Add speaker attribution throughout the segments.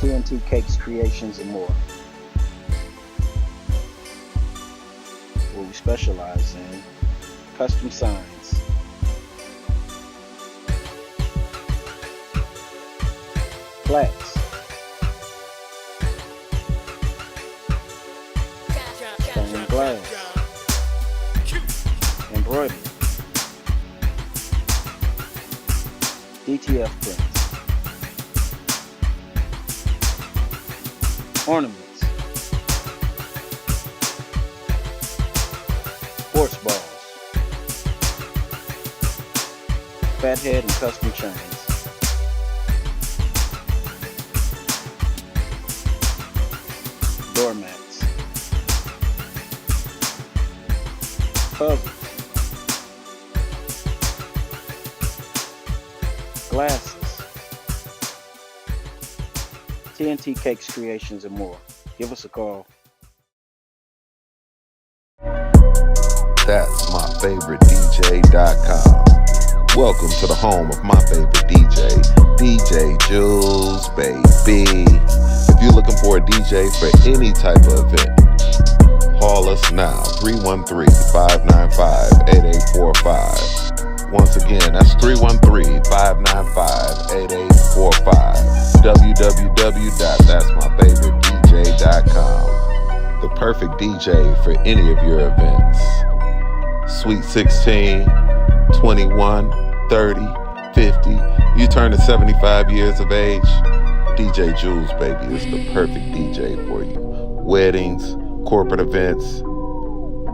Speaker 1: TNT Cakes Creations, and more. Where we specialize in custom signs, plaques, stained glass, embroidery, DTF prints, ornaments, sports balls, fathead and custom chains, doormats, puzzles, glasses, TNT Cakes Creations, and more. Give us a call.
Speaker 2: That's my favorite DJ.com. Welcome to the home of my favorite DJ, DJ Jules, baby. If you're looking for a DJ for any type of event, call us now, 313-595-8845. Once again, that's 313-595-8845. www.that'smyfavoritedj.com. The perfect DJ for any of your events. Sweet 16, 21, 30, 50. You turn to 75 years of age, DJ Jules, baby, is the perfect DJ for you. Weddings, corporate events,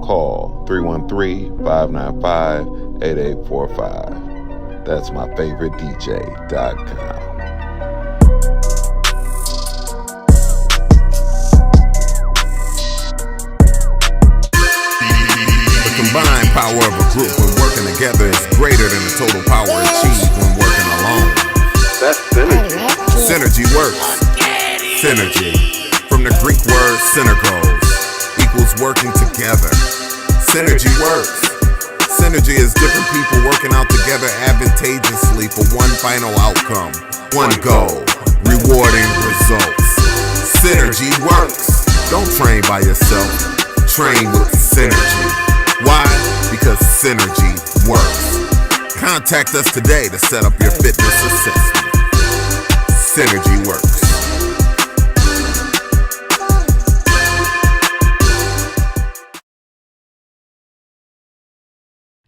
Speaker 2: call 313-595-8845. That's my favorite DJ.com.
Speaker 3: The combined power of a group when working together is greater than the total power achieved when working alone.
Speaker 2: That's synergy.
Speaker 3: Synergy works. Synergy. From the Greek word synergos, equals working together. Synergy works. Synergy is different people working out together advantageously for one final outcome, one goal, rewarding results. Synergy works. Don't train by yourself. Train with synergy. Why? Because synergy works. Contact us today to set up your fitness assessment. Synergy works.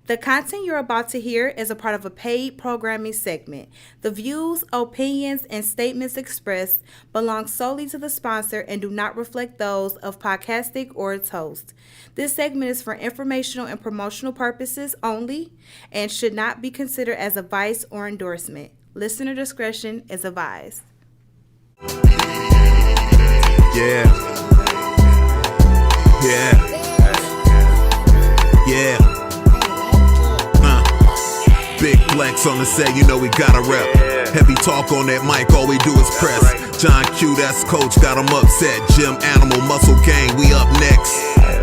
Speaker 4: The content you're about to hear is a part of a paid programming segment. The views, opinions, and statements expressed belong solely to the sponsor and do not reflect those of Podcastic or its host. This segment is for informational and promotional purposes only and should not be considered as advice or endorsement. Listener discretion is advised.
Speaker 3: Yeah. Yeah. Yeah. Big Flex on the set, you know we gotta rep. Heavy talk on that mic, all we do is press. John Q, that's coach, got him upset. Gym Animal, Muscle Gang, we up next.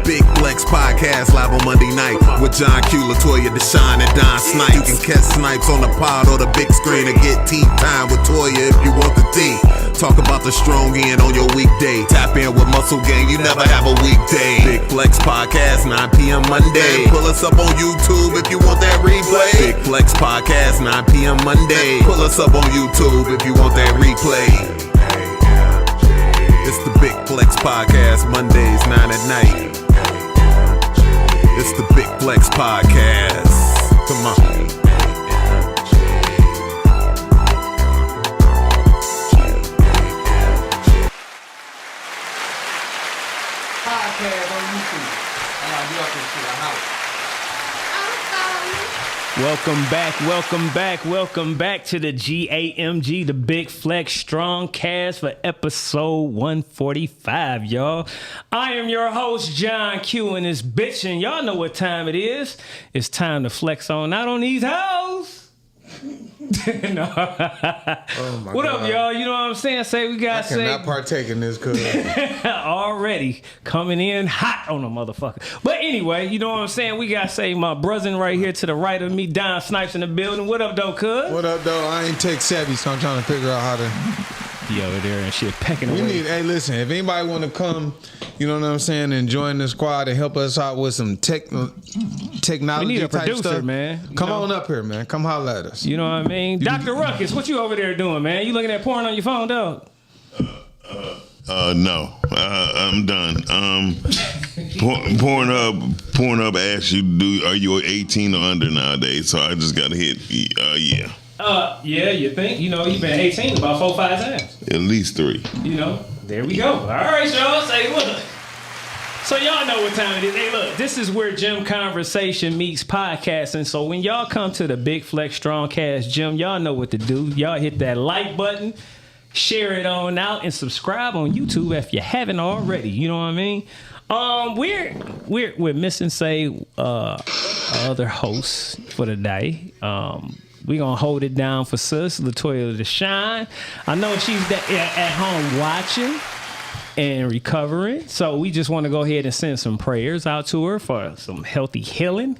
Speaker 3: Big Flex podcast live on Monday night with John Q, Latoya, Deshaun, and Don Snipes. You can catch Snipes on the pod or the big screen and get tea time with Toya if you want the tea. Talk about the strong end on your weekday. Tap in with Muscle Gang, you never have a weekday. Big Flex podcast, 9 p.m. Monday. Pull us up on YouTube if you want that replay. Big Flex podcast, 9 p.m. Monday. Pull us up on YouTube if you want that replay. It's the Big Flex podcast, Mondays, 9 at night. It's the Big Flex podcast. Come on.
Speaker 5: Podcast on YouTube. You up and shit, I'm out.
Speaker 6: Welcome back to the GAMG, the Big Flex Strong Cast for episode 145, y'all. I am your host, John Q, and this bitch, and y'all know what time it is. It's time to flex on out on these hoes. No.
Speaker 5: Oh my
Speaker 6: what
Speaker 5: God.
Speaker 6: up, y'all? You know what I'm saying? Say we got
Speaker 5: I cannot partake in this, cuz.
Speaker 6: already coming in hot on a motherfucker. But anyway, you know what I'm saying? We got say my brother right here to the right of me, Don Snipes in the building. What up, though, cuz?
Speaker 5: What up, though? I ain't tech savvy, so I'm trying to figure out how to
Speaker 6: He over there and shit pecking
Speaker 5: We
Speaker 6: away.
Speaker 5: need. Hey, listen. If anybody want to come, you know what I'm saying, and join the squad and help us out with some technology
Speaker 6: We need a
Speaker 5: type
Speaker 6: producer,
Speaker 5: stuff,
Speaker 6: man.
Speaker 5: Come on up here, man. Come holler at us.
Speaker 6: You know what I mean? Dr. Ruckus, what you over there doing, man? You looking at porn on your phone, dog?
Speaker 7: No, I'm done. Pornhub asks you, are you 18 or under nowadays? So I just got to hit, yeah.
Speaker 6: Yeah, you think? You know, you've been 18 about 4 or 5 times.
Speaker 7: At least 3.
Speaker 6: You know, there we go. All right, y'all. Say, look. So y'all know what time it is. Hey, look, this is where gym conversation meets podcasting. So when y'all come to the Big Flex Strongcast gym, y'all know what to do. Y'all hit that like button, share it on out, and subscribe on YouTube if you haven't already. You know what I mean? We're missing, say, other hosts for the day. We're going to hold it down for sis, Latoya to shine. I know she's at home watching and recovering. So we just want to go ahead and send some prayers out to her for some healthy healing.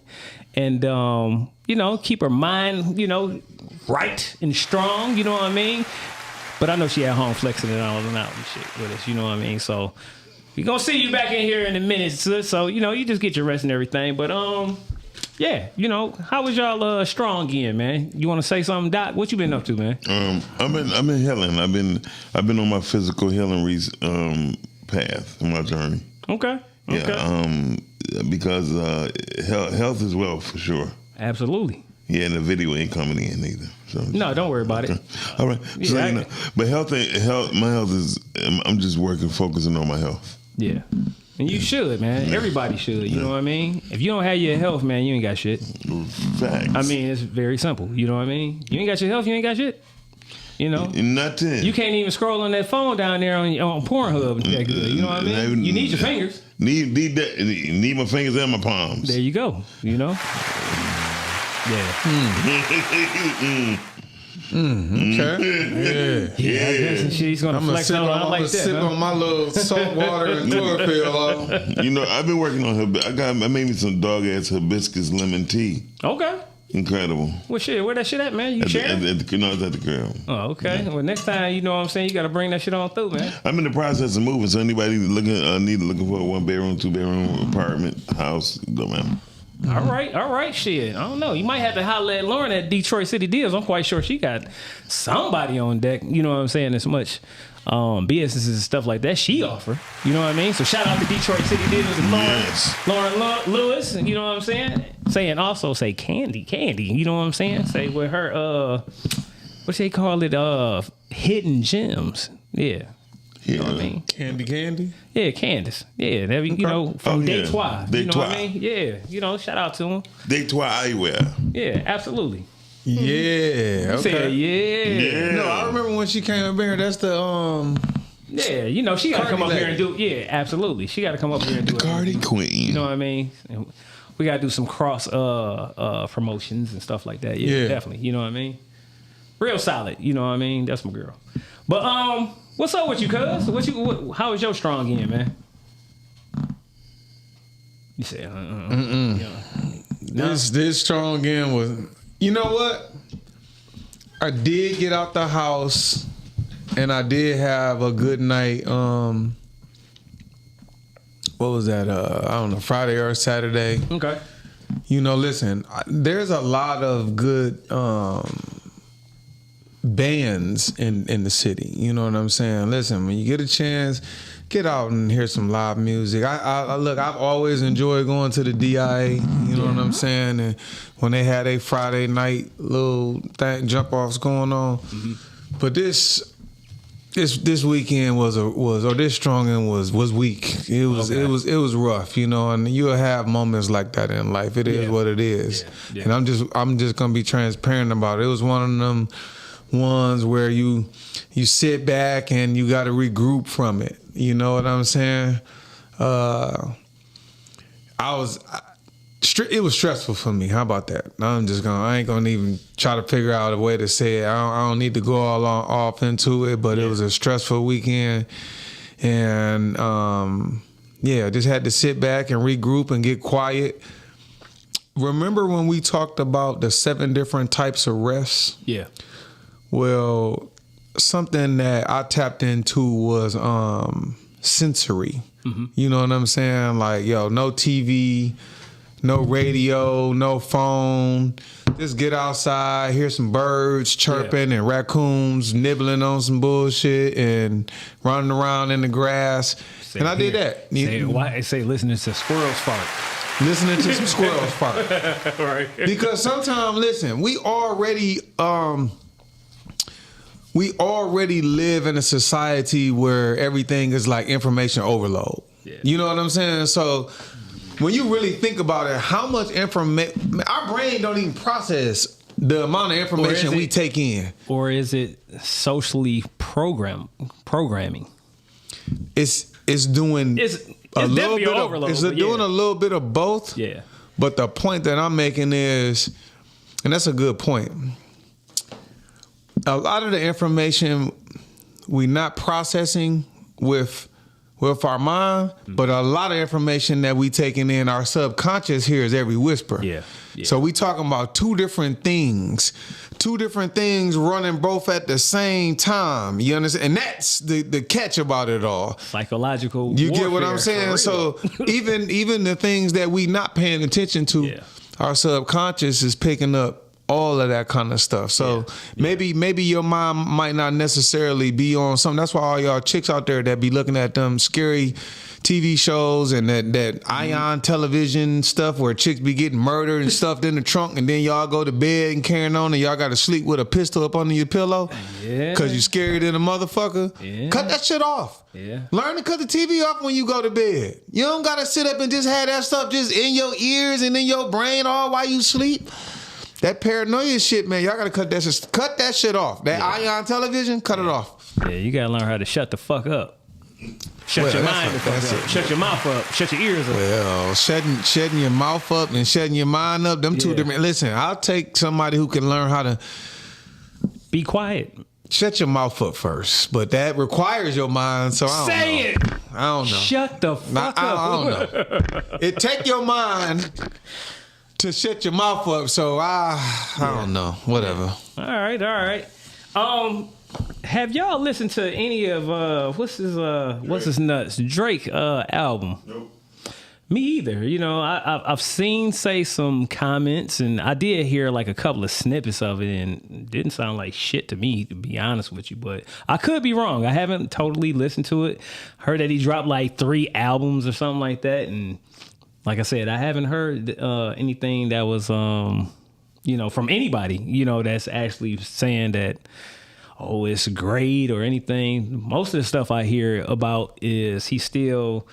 Speaker 6: And, you know, keep her mind, you know, right and strong. You know what I mean? But I know she at home flexing it all and out and shit with us. You know what I mean? So we're going to see you back in here in a minute, sis. So, you know, you just get your rest and everything. But, yeah, you know, how was y'all strong again, man? You want to say something, Doc? What you been up to, man?
Speaker 7: I've been healing. I've been on my physical healing path in my journey.
Speaker 6: Okay.
Speaker 7: Yeah. Because health is wealth for sure.
Speaker 6: Absolutely.
Speaker 7: Yeah, and the video ain't coming in either. So,
Speaker 6: no, don't worry about it.
Speaker 7: All right.
Speaker 6: Yeah,
Speaker 7: So, you know, but my health is. I'm just focusing on my health.
Speaker 6: Yeah. And you should, man. Everybody should. You know what I mean? If you don't have your health, man, you ain't got shit.
Speaker 7: Facts.
Speaker 6: I mean, it's very simple. You know what I mean? You ain't got your health, you ain't got shit. You know?
Speaker 7: Nothing.
Speaker 6: You can't even scroll on that phone down there on Pornhub. You know what I mean? You need your fingers.
Speaker 7: Need that. Need my fingers and my palms.
Speaker 6: There you go. You know? Yeah.
Speaker 5: Okay.
Speaker 6: Yeah. I guess she's gonna flex on
Speaker 5: I'm
Speaker 6: like
Speaker 5: gonna
Speaker 6: that.
Speaker 5: sip on my little salt water and chlorophyll.
Speaker 7: You know, I've been working on I made me some dog ass hibiscus lemon tea.
Speaker 6: Okay.
Speaker 7: Incredible.
Speaker 6: Well, shit, where that shit at, man? You sharing?
Speaker 7: No, it's at the crib.
Speaker 6: Oh, okay. Yeah. Well, next time, you know what I'm saying, you got to bring that shit on through, man.
Speaker 7: I'm in the process of moving, so anybody looking for a 1-bedroom, 2-bedroom apartment, house, don't matter.
Speaker 6: All right, shit. I don't know. You might have to holler at Lauren at Detroit City Deals. I'm quite sure she got somebody on deck, you know what I'm saying, as much businesses and stuff like that she offer. You know what I mean? So shout out to Detroit City Deals and Lauren Lewis, you know what I'm saying? Say Candy, you know what I'm saying? Say with her, what they call it, hidden gems. Yeah. You know what I mean?
Speaker 5: Candy?
Speaker 6: Yeah, Candace. Yeah, that be, you know, from Detroit. You know what I mean? Yeah, you know, shout out to him.
Speaker 7: Detroit eyewear.
Speaker 6: Yeah, absolutely.
Speaker 5: Yeah. Okay.
Speaker 6: Said, yeah.
Speaker 5: No, I remember when she came up here. That's the
Speaker 6: Yeah, you know, she got to come up here and do. Yeah, absolutely. She got to come up here and do it.
Speaker 7: Cardi Queen.
Speaker 6: You know what I mean? And we got to do some cross promotions and stuff like that. Yeah, definitely. You know what I mean? Real solid. You know what I mean? That's my girl. But what's up with you, cuz? How is your strong end, man? You said,
Speaker 5: This strong end was. You know what? I did get out the house, and I did have a good night. What was that? I don't know, Friday or Saturday.
Speaker 6: Okay.
Speaker 5: You know, listen, there's a lot of good bands in the city. You know what I'm saying? Listen, when you get a chance, get out and hear some live music. Look, I've always enjoyed going to the DIA. You know what I'm saying? And when they had a Friday night little jump offs going on, but this weekend this strong end was weak. It was rough, you know. And you'll have moments like that in life. It is what it is, and I'm just gonna be transparent about it. It was one of them ones where you sit back and you got to regroup from it. You know what I'm saying? It was stressful for me. How about that? I ain't gonna even try to figure out a way to say it. I don't need to go off into it, but it was a stressful weekend, and just had to sit back and regroup and get quiet. Remember when we talked about the 7 different types of rests?
Speaker 6: Yeah.
Speaker 5: Well, something that I tapped into was sensory. You know what I'm saying? Like, yo, no TV, no radio, no phone. Just get outside, hear some birds chirping and raccoons nibbling on some bullshit and running around in the grass. I did that.
Speaker 6: Say listening to squirrels fart.
Speaker 5: Listening to some squirrels fart.
Speaker 6: Right.
Speaker 5: Because sometimes, listen, we already live in a society where everything is like information overload. Yeah. You know what I'm saying? So when you really think about it, how much information, our brain don't even process the amount of information we take in.
Speaker 6: Or is it socially programming?
Speaker 5: It's doing a little bit of overload. It's doing a little bit of both.
Speaker 6: Yeah.
Speaker 5: But the point that I'm making is, and that's a good point, a lot of the information we're not processing with our mind, but a lot of information that we taking in, our subconscious hears every whisper.
Speaker 6: Yeah.
Speaker 5: So we talking about two different things running both at the same time. You understand? And that's the catch about it all.
Speaker 6: Psychological.
Speaker 5: You get what I'm saying? So even the things that we not paying attention to, our subconscious is picking up all of that kind of stuff. So maybe your mind might not necessarily be on something. That's why all y'all chicks out there that be looking at them scary TV shows and that ion television stuff where chicks be getting murdered and stuffed in the trunk, and then y'all go to bed and carrying on, and y'all got to sleep with a pistol up under your pillow because you scared in a motherfucker. Yeah. Cut that shit off. Yeah. Learn to cut the TV off when you go to bed. You don't got to sit up and just have that stuff just in your ears and in your brain all while you sleep. That paranoia shit, man, y'all gotta cut that shit off. That ion television, cut it off.
Speaker 6: Yeah, you gotta learn how to shut the fuck up. Shut your mind the fuck up. Shut your mouth up. Shut your ears up.
Speaker 5: Well, shutting your mouth up and shutting your mind up, them two different. Listen, I'll take somebody who can learn how to
Speaker 6: be quiet.
Speaker 5: Shut your mouth up first, but that requires your mind. So I don't know.
Speaker 6: Say it.
Speaker 5: I don't know.
Speaker 6: Shut the fuck up.
Speaker 5: I don't know. It take your mind to shut your mouth up, so I don't know. Whatever.
Speaker 6: All right. Have y'all listened to any of what's his nuts Drake album? Nope. Me either. You know, I've seen some comments, and I did hear like a couple of snippets of it, and it didn't sound like shit to me, to be honest with you. But I could be wrong. I haven't totally listened to it. Heard that he dropped like 3 albums or something like that, and like I said, I haven't heard anything that was, from anybody, that's actually saying that, oh, it's great or anything. Most of the stuff I hear about is he's still,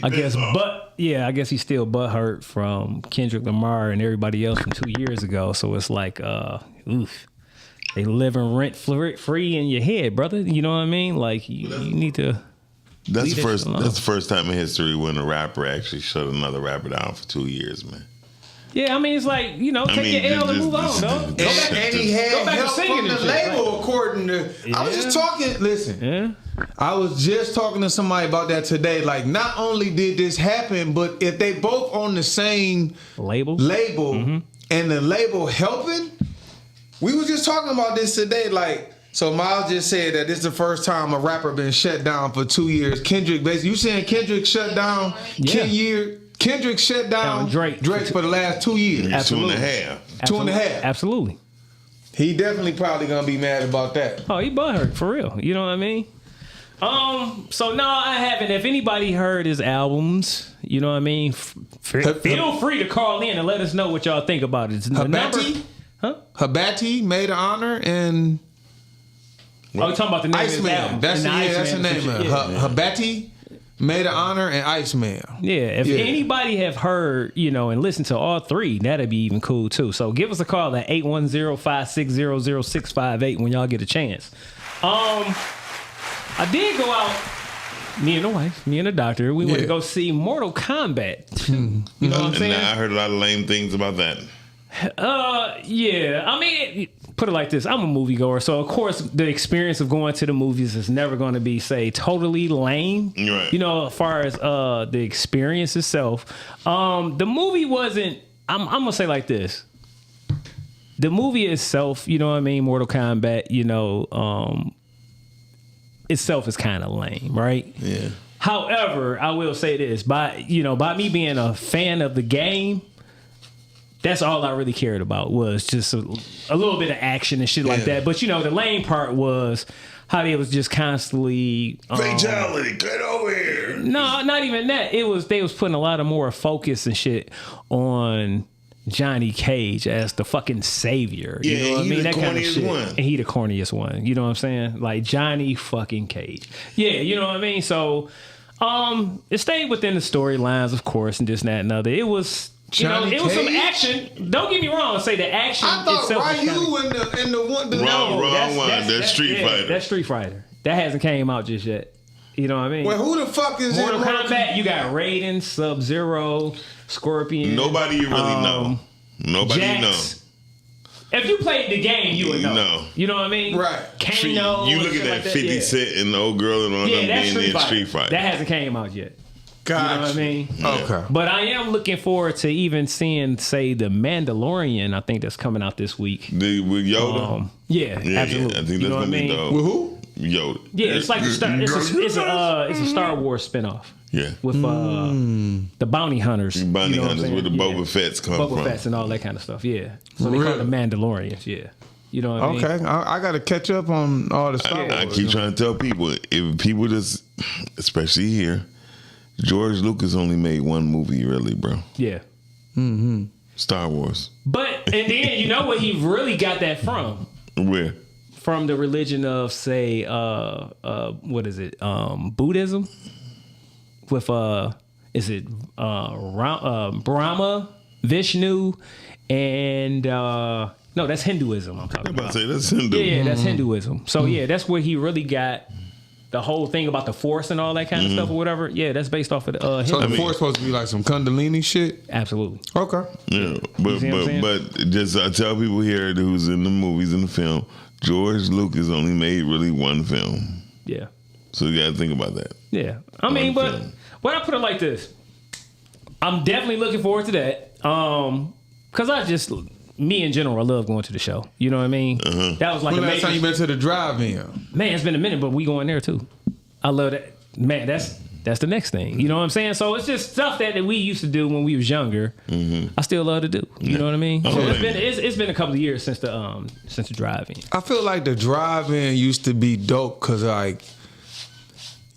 Speaker 6: I guess he's still butthurt from Kendrick Lamar and everybody else from 2 years ago. So it's like, they living rent free in your head, brother. You know what I mean? Like you need to.
Speaker 7: That's the first time in history when a rapper actually shut another rapper down for 2 years, man.
Speaker 6: Yeah, I mean, it's like, take your L and move on, dog.
Speaker 5: And he had help from the label, according to... I was just talking... Listen. Yeah. I was just talking to somebody about that today. Like, not only did this happen, but if they both on the same label and the label helping... We was just talking about this today, like... So Miles just said that this is the first time a rapper been shut down for 2 years. Kendrick, basically, you saying Kendrick shut down 10 years? Kendrick shut down Drake for the last 2 years.
Speaker 6: Absolutely.
Speaker 7: 2.5.
Speaker 5: 2.5.
Speaker 6: Absolutely.
Speaker 5: He definitely probably gonna be mad about that.
Speaker 6: Oh, he butthurt for real. You know what I mean? So no, I haven't. If anybody heard his albums, you know what I mean? Feel free to call in and let us know what y'all think about it.
Speaker 5: Habati, Made of Honor, and...
Speaker 6: Oh, you talking about the name
Speaker 5: Iceman.
Speaker 6: of his album?
Speaker 5: That's the name of it. Habati, Made of Honor, and Iceman.
Speaker 6: Yeah, if anybody have heard, and listened to all 3, that'd be even cool too. So give us a call at 810-560-0658 when y'all get a chance. I did go out, me and the wife, me and the doctor, we went to go see Mortal Kombat. You know what I'm saying?
Speaker 7: And I heard a lot of lame things about that.
Speaker 6: Yeah. I mean, put it like this. I'm a moviegoer, so of course the experience of going to the movies is never going to be, say, totally lame.
Speaker 7: Right.
Speaker 6: As far as the experience itself. The movie wasn't, I'm going to say like this. The movie itself, you know what I mean, Mortal Kombat, itself is kind of lame, right?
Speaker 7: Yeah.
Speaker 6: However, I will say this: by me being a fan of the game, that's all I really cared about was just a little bit of action and shit like that. But the lame part was how they was just constantly
Speaker 7: Fatality, get over here.
Speaker 6: No, not even that. They was putting a lot of more focus and shit on Johnny Cage as the fucking savior. You know what I mean? That kind of shit. And he the corniest one. You know what I'm saying? Like Johnny fucking Cage. Yeah, you know what I mean? So it stayed within the storylines, of course, and this, that, and other. It was it was some action. Don't get me wrong. Say the action.
Speaker 5: I thought
Speaker 6: itself
Speaker 5: Ryu and the one.
Speaker 7: Wrong one. That's Street Fighter.
Speaker 6: That's Street Fighter. That hasn't came out just yet. You know what I mean?
Speaker 5: Well, who the fuck is
Speaker 6: Mortal Kombat? You got Raiden, Sub-Zero, Scorpion.
Speaker 7: Nobody you really know. Nobody
Speaker 6: Jax.
Speaker 7: know.
Speaker 6: If you played the game, you would know.
Speaker 7: No.
Speaker 6: You know what I mean?
Speaker 5: Right.
Speaker 6: Kano.
Speaker 7: You look at that 50 Cent and the old girl and all them being in Street Fighter.
Speaker 6: That hasn't came out yet.
Speaker 5: Gotcha.
Speaker 6: You know what I mean?
Speaker 5: Okay.
Speaker 6: But I am looking forward to even seeing, say, The Mandalorian. I think that's coming out this week.
Speaker 7: With Yoda?
Speaker 6: Yeah, absolutely.
Speaker 7: Yeah, I think that's
Speaker 6: you know
Speaker 7: gonna
Speaker 6: what I
Speaker 7: be
Speaker 6: mean?
Speaker 7: dope.
Speaker 5: With who?
Speaker 7: Yoda.
Speaker 6: Yeah, it's like it's a Star Wars spinoff.
Speaker 7: Yeah.
Speaker 6: With the bounty hunters.
Speaker 7: Bounty
Speaker 6: you know
Speaker 7: hunters with the Boba Fett's come from.
Speaker 6: Boba Fett's and all that kind of stuff, yeah. So they call it the Mandalorians, yeah. You know what I mean?
Speaker 5: Okay, I got to catch up on all the Star Wars.
Speaker 7: I keep trying to tell people, if people just, especially here, George Lucas only made one movie, really, bro.
Speaker 6: Yeah.
Speaker 5: Mm-hmm.
Speaker 7: Star Wars.
Speaker 6: But, and then, you know what he really got that from?
Speaker 7: Where?
Speaker 6: From the religion of, say, what is it? Buddhism? With, is it Brahma, Vishnu, and, no, that's Hinduism I'm talking about.
Speaker 7: I'm about to say, that's Hindu.
Speaker 6: Yeah, that's Hinduism. So, yeah, that's where he really got the whole thing about the Force and all that kind of stuff or whatever. Yeah, that's based off of the
Speaker 5: So
Speaker 6: Hindu.
Speaker 5: the Force supposed to be like some Kundalini shit?
Speaker 6: Absolutely.
Speaker 5: Okay.
Speaker 7: Yeah, but just I tell people here who's in the movies and the film, George Lucas only made really one film.
Speaker 6: Yeah.
Speaker 7: So you got to think about that.
Speaker 6: Yeah. I mean, but when I put it like this, I'm definitely looking forward to that. Because me in general, I love going to the show. You know what I mean? That was like
Speaker 5: When
Speaker 6: a
Speaker 5: last time you been to the drive-in?
Speaker 6: Man, it's been a minute, but we going there too. I love that. Man, that's the next thing. You know what I'm saying? So it's just stuff that we used to do when we was younger. I still love to do. You know what I mean? So it's been a couple of years since the drive-in.
Speaker 5: I feel like the drive-in used to be dope because like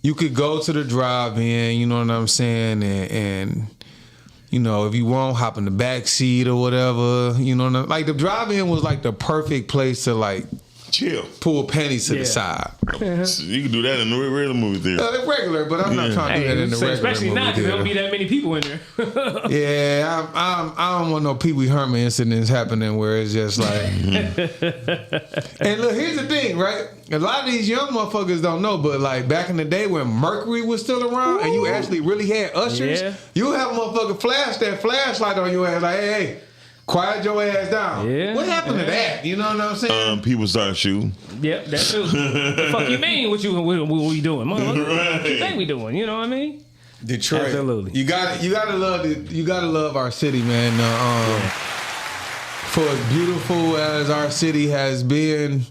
Speaker 5: you could go to the drive-in, you know what I'm saying, and you know, if you want, hop in the back seat or whatever. You know, like the drive-in was like the perfect place to like
Speaker 7: chill,
Speaker 5: pull pennies to the side.
Speaker 7: So you can do that in the regular movie theater.
Speaker 5: Regular, but I'm not trying to do that in the regular
Speaker 6: especially
Speaker 5: movie
Speaker 6: not because there
Speaker 5: theater.
Speaker 6: don't be that many people in there.
Speaker 5: Yeah, I don't want no Pee Wee Herman incidents happening where it's just like. And look, here's the thing, right? A lot of these young motherfuckers don't know, but like back in the day when Mercury was still around and you actually really had ushers, you have a motherfucker flash that flashlight on your ass like, hey, quiet your ass down.
Speaker 6: Yeah.
Speaker 5: What happened to that? You know what I'm saying?
Speaker 7: People start shooting.
Speaker 6: Yep, that's true. The fuck you mean? What we doing? Motherfucker? What you think we doing? You know what I mean?
Speaker 5: Detroit.
Speaker 6: Absolutely.
Speaker 5: You gotta love our city, man. For as beautiful as our city has been,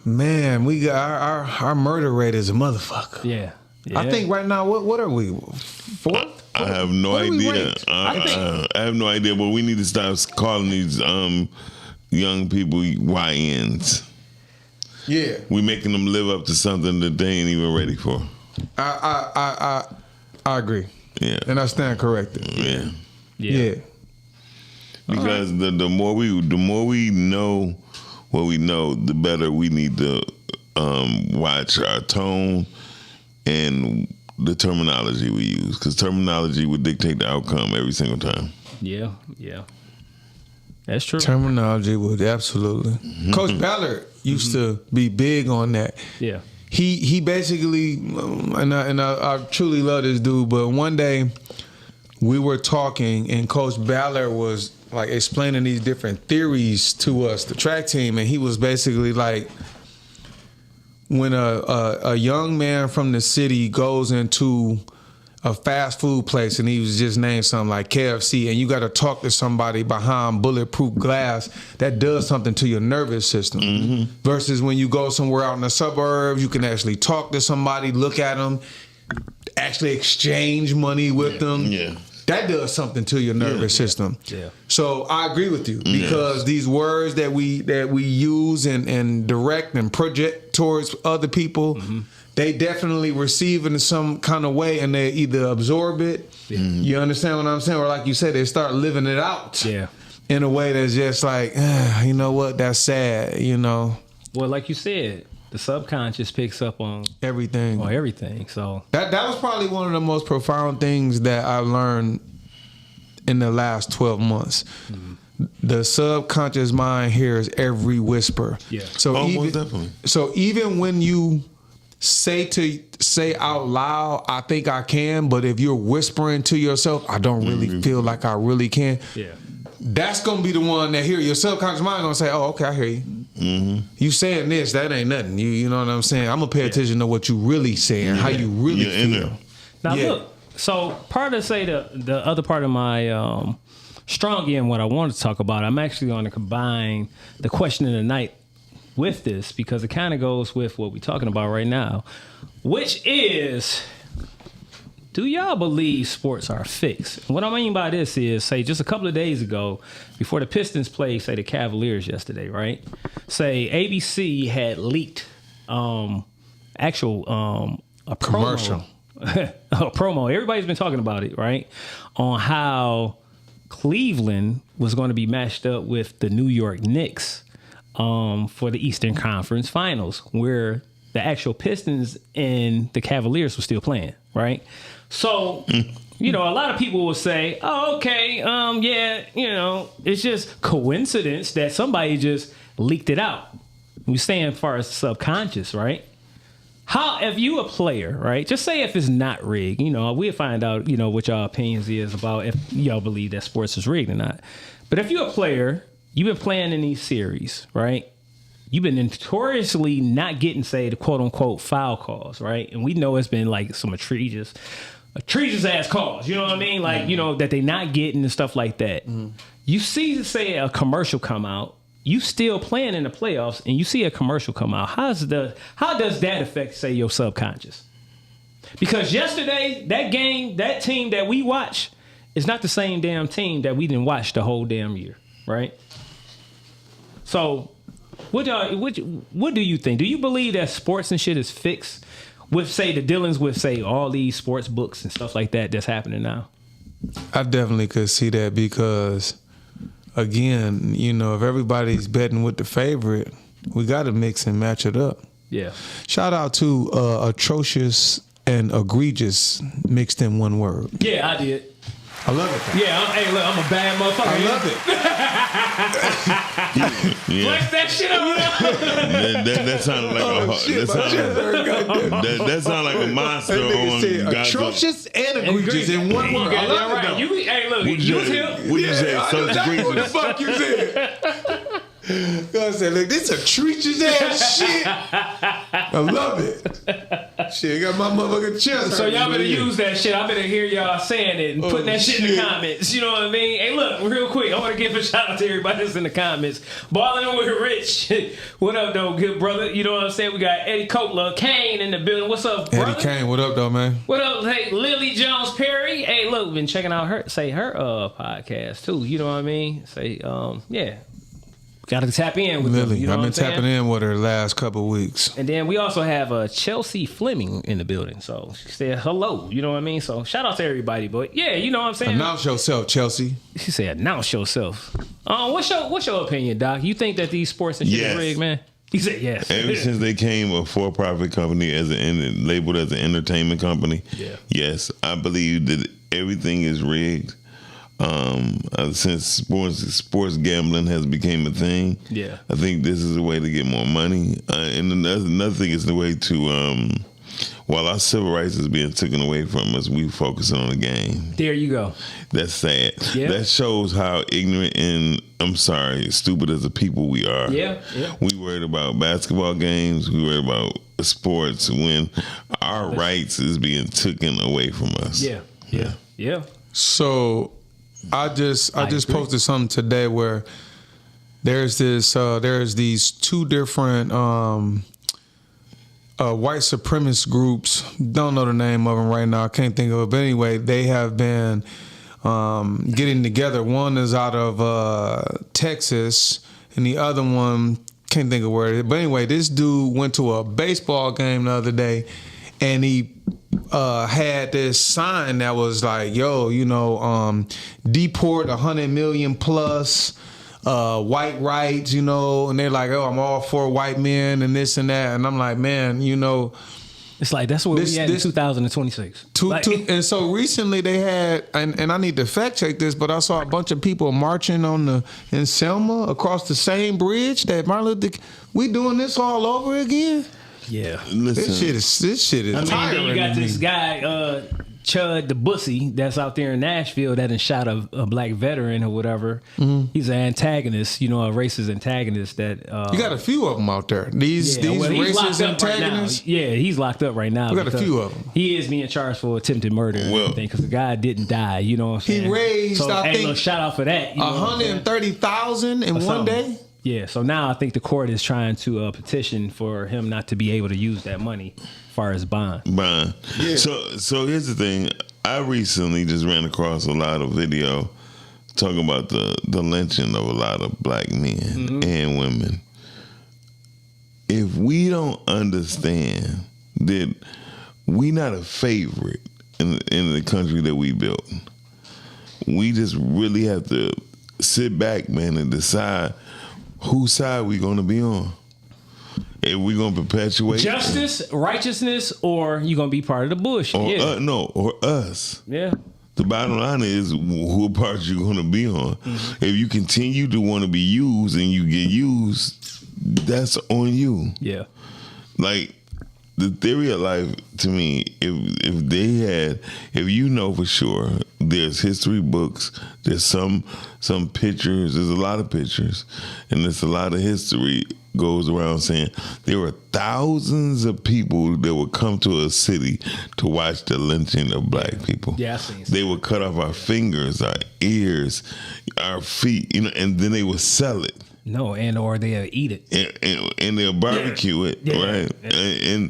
Speaker 5: man, we got our murder rate is a motherfucker.
Speaker 6: Yeah.
Speaker 5: I think right now, what are we? Fourth?
Speaker 7: I have no idea. I have no idea, but we need to stop calling these young people YNs.
Speaker 5: Yeah,
Speaker 7: we making them live up to something that they ain't even ready for.
Speaker 5: I agree.
Speaker 7: Yeah,
Speaker 5: and I stand corrected.
Speaker 7: Yeah. Because the more we know what we know, the better we need to watch our tone and the terminology we use, because terminology would dictate the outcome every single time.
Speaker 6: Yeah. That's true.
Speaker 5: Terminology would absolutely. Coach Ballard used to be big on that.
Speaker 6: Yeah.
Speaker 5: He basically, and I truly love this dude, but one day we were talking and Coach Ballard was like explaining these different theories to us, the track team, and he was basically like, when a young man from the city goes into a fast food place and he was just named something like KFC, and you got to talk to somebody behind bulletproof glass, that does something to your nervous system. Versus when you go somewhere out in the suburbs, you can actually talk to somebody, look at them, actually exchange money with them.
Speaker 7: Yeah.
Speaker 5: That does something to your nervous system.
Speaker 6: Yeah.
Speaker 5: So I agree with you, because these words that we use and direct and project towards other people, they definitely receive it in some kind of way, and they either absorb it. You understand what I'm saying? Or like you said, they start living it out.
Speaker 6: Yeah.
Speaker 5: In a way that's just like, you know what? That's sad. You know.
Speaker 6: Well, like you said, the subconscious picks up on
Speaker 5: everything.
Speaker 6: So
Speaker 5: that was probably one of the most profound things that I learned in the last 12 months. The subconscious mind hears every whisper.
Speaker 6: Yeah.
Speaker 5: So
Speaker 7: most definitely.
Speaker 5: So even when you say out loud, I think I can, but if you're whispering to yourself, I don't really feel like I really can.
Speaker 6: Yeah.
Speaker 5: That's gonna be the one that hear your subconscious mind gonna say, "Oh, okay, I hear you. You saying this, that ain't nothing. You know what I'm saying? I'm gonna pay attention to what you really saying, how you really feel."
Speaker 6: Now look, so part of the other part of my strong end, what I wanted to talk about, I'm actually going to combine the question of the night with this, because it kind of goes with what we're talking about right now, which is, do y'all believe sports are fixed? And what I mean by this is, say, just a couple of days ago, before the Pistons played, say, the Cavaliers yesterday, right? Say, ABC had leaked a
Speaker 5: commercial.
Speaker 6: A promo. Everybody's been talking about it, right? On how Cleveland was going to be matched up with the New York Knicks for the Eastern Conference Finals, where the actual Pistons and the Cavaliers were still playing, right? So, you know, a lot of people will say, oh, okay, yeah, you know, it's just coincidence that somebody just leaked it out. We're saying as far as subconscious, right? How, if you a player, right, just say if it's not rigged, you know, we'll find out, you know, what y'all opinions is about if y'all believe that sports is rigged or not. But if you're a player, you've been playing in these series, right? You've been notoriously not getting, say, the quote-unquote foul calls, right? And we know it's been like some egregious ass calls, you know what I mean? Like, you know, that they not getting and stuff like that. You see, say, a commercial come out, you still playing in the playoffs, and you see a commercial come out. How does that affect, say, your subconscious? Because yesterday, that game, that team that we watched is not the same damn team that we didn't watch the whole damn year, right? So, what do you think? Do you believe that sports and shit is fixed with, say, the dealings with, say, all these sports books and stuff like that that's happening now?
Speaker 5: I definitely could see that, because, again, you know, if everybody's betting with the favorite, we got to mix and match it up.
Speaker 6: Yeah.
Speaker 5: Shout out to atrocious and egregious mixed in one word.
Speaker 6: Yeah, I did.
Speaker 5: I love it.
Speaker 6: Yeah, hey, look, I'm a bad motherfucker.
Speaker 5: I love it.
Speaker 6: Flex that shit up.
Speaker 7: That sounded like that sounded like a monster on
Speaker 5: atrocious and egregious in one word. I love it.
Speaker 6: Right. Hey, look, you was here.
Speaker 7: What you say? So
Speaker 5: exactly what the fuck you said. I said, look, this atrocious ass shit. I love it. Shit, got my motherfucking chest.
Speaker 6: So y'all better use that shit. I better hear y'all saying it and putting that shit in the comments. You know what I mean? Hey, look, real quick, I want to give a shout out to everybody that's in the comments. Balling with Rich. What up, though, good brother? You know what I'm saying? We got Eddie Copeland, Kane in the building. What's up, brother?
Speaker 5: Eddie Kane, what up, though, man?
Speaker 6: What up, hey, Lily Jones Perry? Hey, look, been checking out her podcast too. You know what I mean? Say, yeah. Got to tap in with
Speaker 5: Lily.
Speaker 6: them. You know
Speaker 5: I've been
Speaker 6: what I'm
Speaker 5: tapping in with her the last couple of weeks.
Speaker 6: And then we also have Chelsea Fleming in the building. So she said hello. You know what I mean? So shout out to everybody. But yeah, you know what I'm saying?
Speaker 5: Announce yourself, Chelsea.
Speaker 6: She said announce yourself. What's your opinion, Doc? You think that these sports and shit is rigged, man? He said yes.
Speaker 7: Ever since they came a for-profit company labeled as an entertainment company, yes, I believe that everything is rigged. Since sports gambling has become a thing, I think this is a way to get more money. And another thing is the way to while our civil rights is being taken away from us, we focusing on the game.
Speaker 6: There you go.
Speaker 7: That's sad.
Speaker 6: Yeah.
Speaker 7: That shows how ignorant and, I'm sorry, stupid as a people we are.
Speaker 6: Yeah.
Speaker 7: We worried about basketball games. We worried about sports when our rights is being taken away from us.
Speaker 6: Yeah.
Speaker 5: So I just posted something today where there's these two different white supremacist groups. Don't know the name of them right now. I can't think of it. But anyway, they have been getting together. One is out of Texas, and the other one can't think of where it is. But anyway, this dude went to a baseball game the other day, and he had this sign that was like, "Yo, deport 100 million plus." White rights, and they're like, "Oh, I'm all for white men and this and that," and I'm like, man,
Speaker 6: it's like that's where we at in 2026.
Speaker 5: And so recently they had, and I need to fact check this, but I saw a bunch of people marching in Selma across the same bridge that Martin Luther King. We doing this all over again?
Speaker 6: Yeah,
Speaker 7: listen,
Speaker 5: this shit is tiring.
Speaker 6: Then you got this guy. Chud the Bussy that's out there in Nashville that done shot a black veteran or whatever. Mm-hmm. He's an antagonist, a racist antagonist that
Speaker 5: you got a few of them out there. These racist antagonists.
Speaker 6: Right, he's locked up right now.
Speaker 5: We got a few of them.
Speaker 6: He is being charged for attempted murder and everything because the guy didn't die. You know what I'm saying?
Speaker 5: He raised, I think,
Speaker 6: shout out for that.
Speaker 5: 130,000 in one day.
Speaker 6: Yeah, so now I think the court is trying to petition for him not to be able to use that money as far as bond.
Speaker 7: Yeah. So here's the thing. I recently just ran across a lot of video talking about the lynching of a lot of black men and women. If we don't understand that we not a favorite in the country that we built, we just really have to sit back, man, and decide whose side we gonna be on. If we gonna perpetuate
Speaker 6: justice, righteousness, or you gonna be part of the bullshit?
Speaker 7: Or us.
Speaker 6: Yeah.
Speaker 7: The bottom line is who part you gonna be on. Mm-hmm. If you continue to want to be used and you get used, that's on you.
Speaker 6: Yeah.
Speaker 7: Like the theory of life to me, if you know for sure, there's history books, there's some pictures, there's a lot of pictures, and there's a lot of history goes around saying there were thousands of people that would come to a city to watch the lynching of black people.
Speaker 6: Yeah, I've seen
Speaker 7: they would cut off our fingers, our ears, our feet, and then they would sell it.
Speaker 6: No, or they'll eat it.
Speaker 7: And they'll barbecue it, right? Yeah.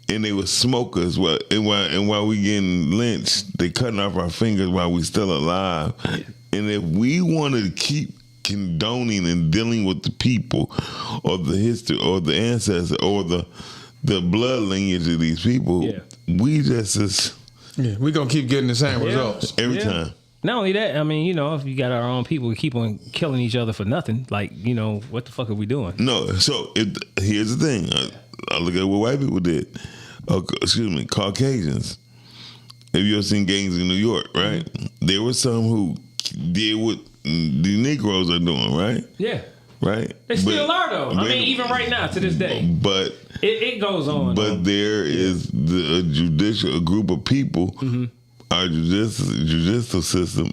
Speaker 7: And they would smoke us. And while we getting lynched, they cutting off our fingers while we still alive. Yeah. And if we want to keep condoning and dealing with the people or the history or the ancestors or the blood lineage of these people, we just
Speaker 5: we're going to keep getting the same results.
Speaker 7: Every time.
Speaker 6: Not only that, I mean, if you got our own people, we keep on killing each other for nothing. Like, what the fuck are we doing?
Speaker 7: No, so here's the thing. I look at what white people did. Caucasians. Have you ever seen gangs in New York, right? Mm-hmm. There were some who did what the Negroes are doing, right?
Speaker 6: Yeah.
Speaker 7: Right?
Speaker 6: They still are, though. I mean, even right now, to this day.
Speaker 7: But
Speaker 6: it goes on.
Speaker 7: But there is a group of people. Mm-hmm. Our judicial system.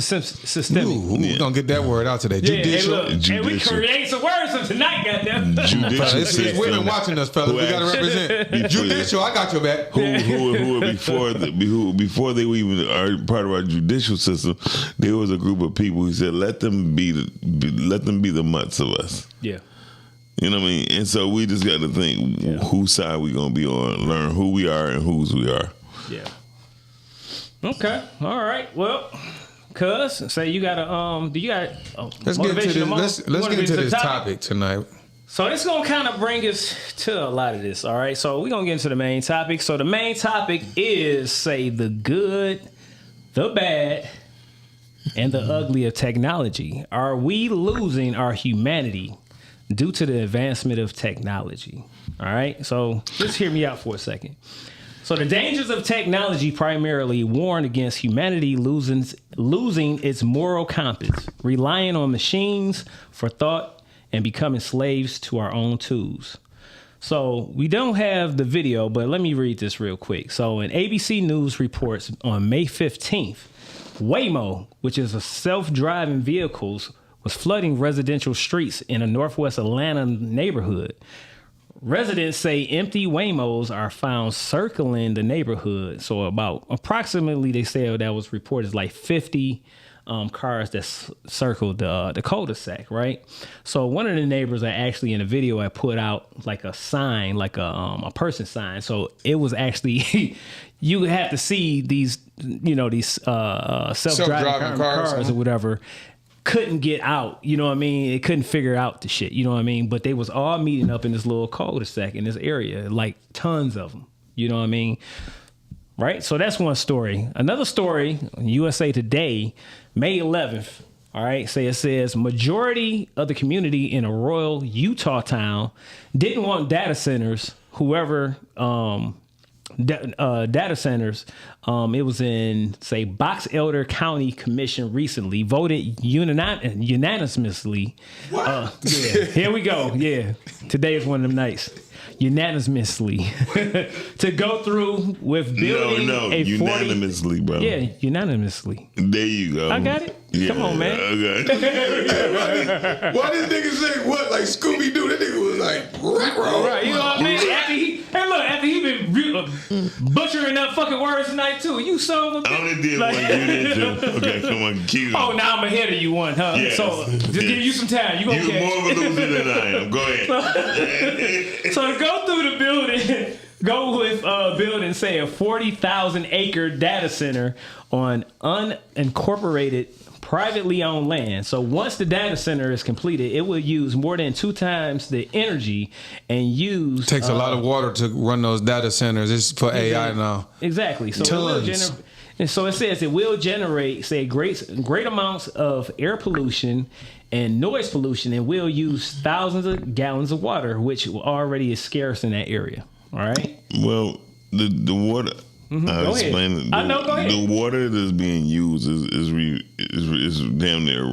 Speaker 6: Systemic.
Speaker 5: We're going to get that word out today. Judicial.
Speaker 6: And we create some words for tonight, goddamn.
Speaker 7: Judicial system.
Speaker 5: Women watching us, fellas. We got to represent. Judicial, I got your back.
Speaker 7: Who before they were even part of our judicial system, there was a group of people who said, let them be the mutts of us.
Speaker 6: Yeah.
Speaker 7: You know what I mean? And so we just got to think whose side we going to be on, learn who we are and whose we are.
Speaker 6: Yeah. Okay. All right. Well, cuz say you got a
Speaker 5: let's get into this topic tonight.
Speaker 6: So it's gonna kind of bring us to a lot of this. All right. So we're gonna get into the main topic. So the main topic is say the good, the bad, and the ugly of technology. Are we losing our humanity due to the advancement of technology? All right. So just hear me out for a second. So the dangers of technology primarily warn against humanity losing its moral compass, relying on machines for thought, and becoming slaves to our own tools. So we don't have the video, but let me read this real quick. So in ABC News reports on May 15th, Waymo, which is a self-driving vehicles, was flooding residential streets in a northwest Atlanta neighborhood. Residents say empty Waymos are found circling the neighborhood. So about approximately, they say that was reported like 50 cars that circled the cul-de-sac, right? So one of the neighbors are actually in the video had put out like a sign, like a person sign. So it was actually you have to see these, these self-driving cars or whatever. Couldn't get out, you know what I mean? It couldn't figure out the shit, you know what I mean? But they was all meeting up in this little cul-de-sac in this area, like tons of them, you know what I mean? Right? So that's one story. Another story, USA Today, May 11th, all right, it says majority of the community in a rural Utah town didn't want data centers, data centers. It was in, say, Box Elder County Commission recently voted unanimously.
Speaker 5: What?
Speaker 6: Yeah, here we go. Yeah, today is one of them nights. Unanimously to go through with building
Speaker 7: unanimously, bro.
Speaker 6: Yeah, unanimously.
Speaker 7: There you go.
Speaker 6: I got it.
Speaker 7: Yeah,
Speaker 6: come on, man.
Speaker 7: Okay.
Speaker 5: Why this nigga say what? Like Scooby Doo? That nigga was like,
Speaker 6: right. You know what I mean? After he been butchering up fucking words tonight too. You son of a bitch.
Speaker 7: I only did one. You did too. Okay, come on, keep.
Speaker 6: Oh, now I'm ahead of you one, huh?
Speaker 7: Yes.
Speaker 6: So just give you some time. You gonna catch.
Speaker 7: You're more of a loser than I am. Go ahead.
Speaker 6: So to go through the building, go with building, say, a 40,000 acre data center on unincorporated, privately owned land. So once the data center is completed, it will use more than 2 times the energy and use.
Speaker 5: Takes a lot of water to run those data centers. It's for AI now.
Speaker 6: Exactly. So
Speaker 5: Tons.
Speaker 6: And so it says it will generate, say, great amounts of air pollution and noise pollution, and will use thousands of gallons of water, which already is scarce in that area. All right.
Speaker 7: Well, the water. I'll explain it.
Speaker 6: I know. Go ahead.
Speaker 7: The water that's being used is damn near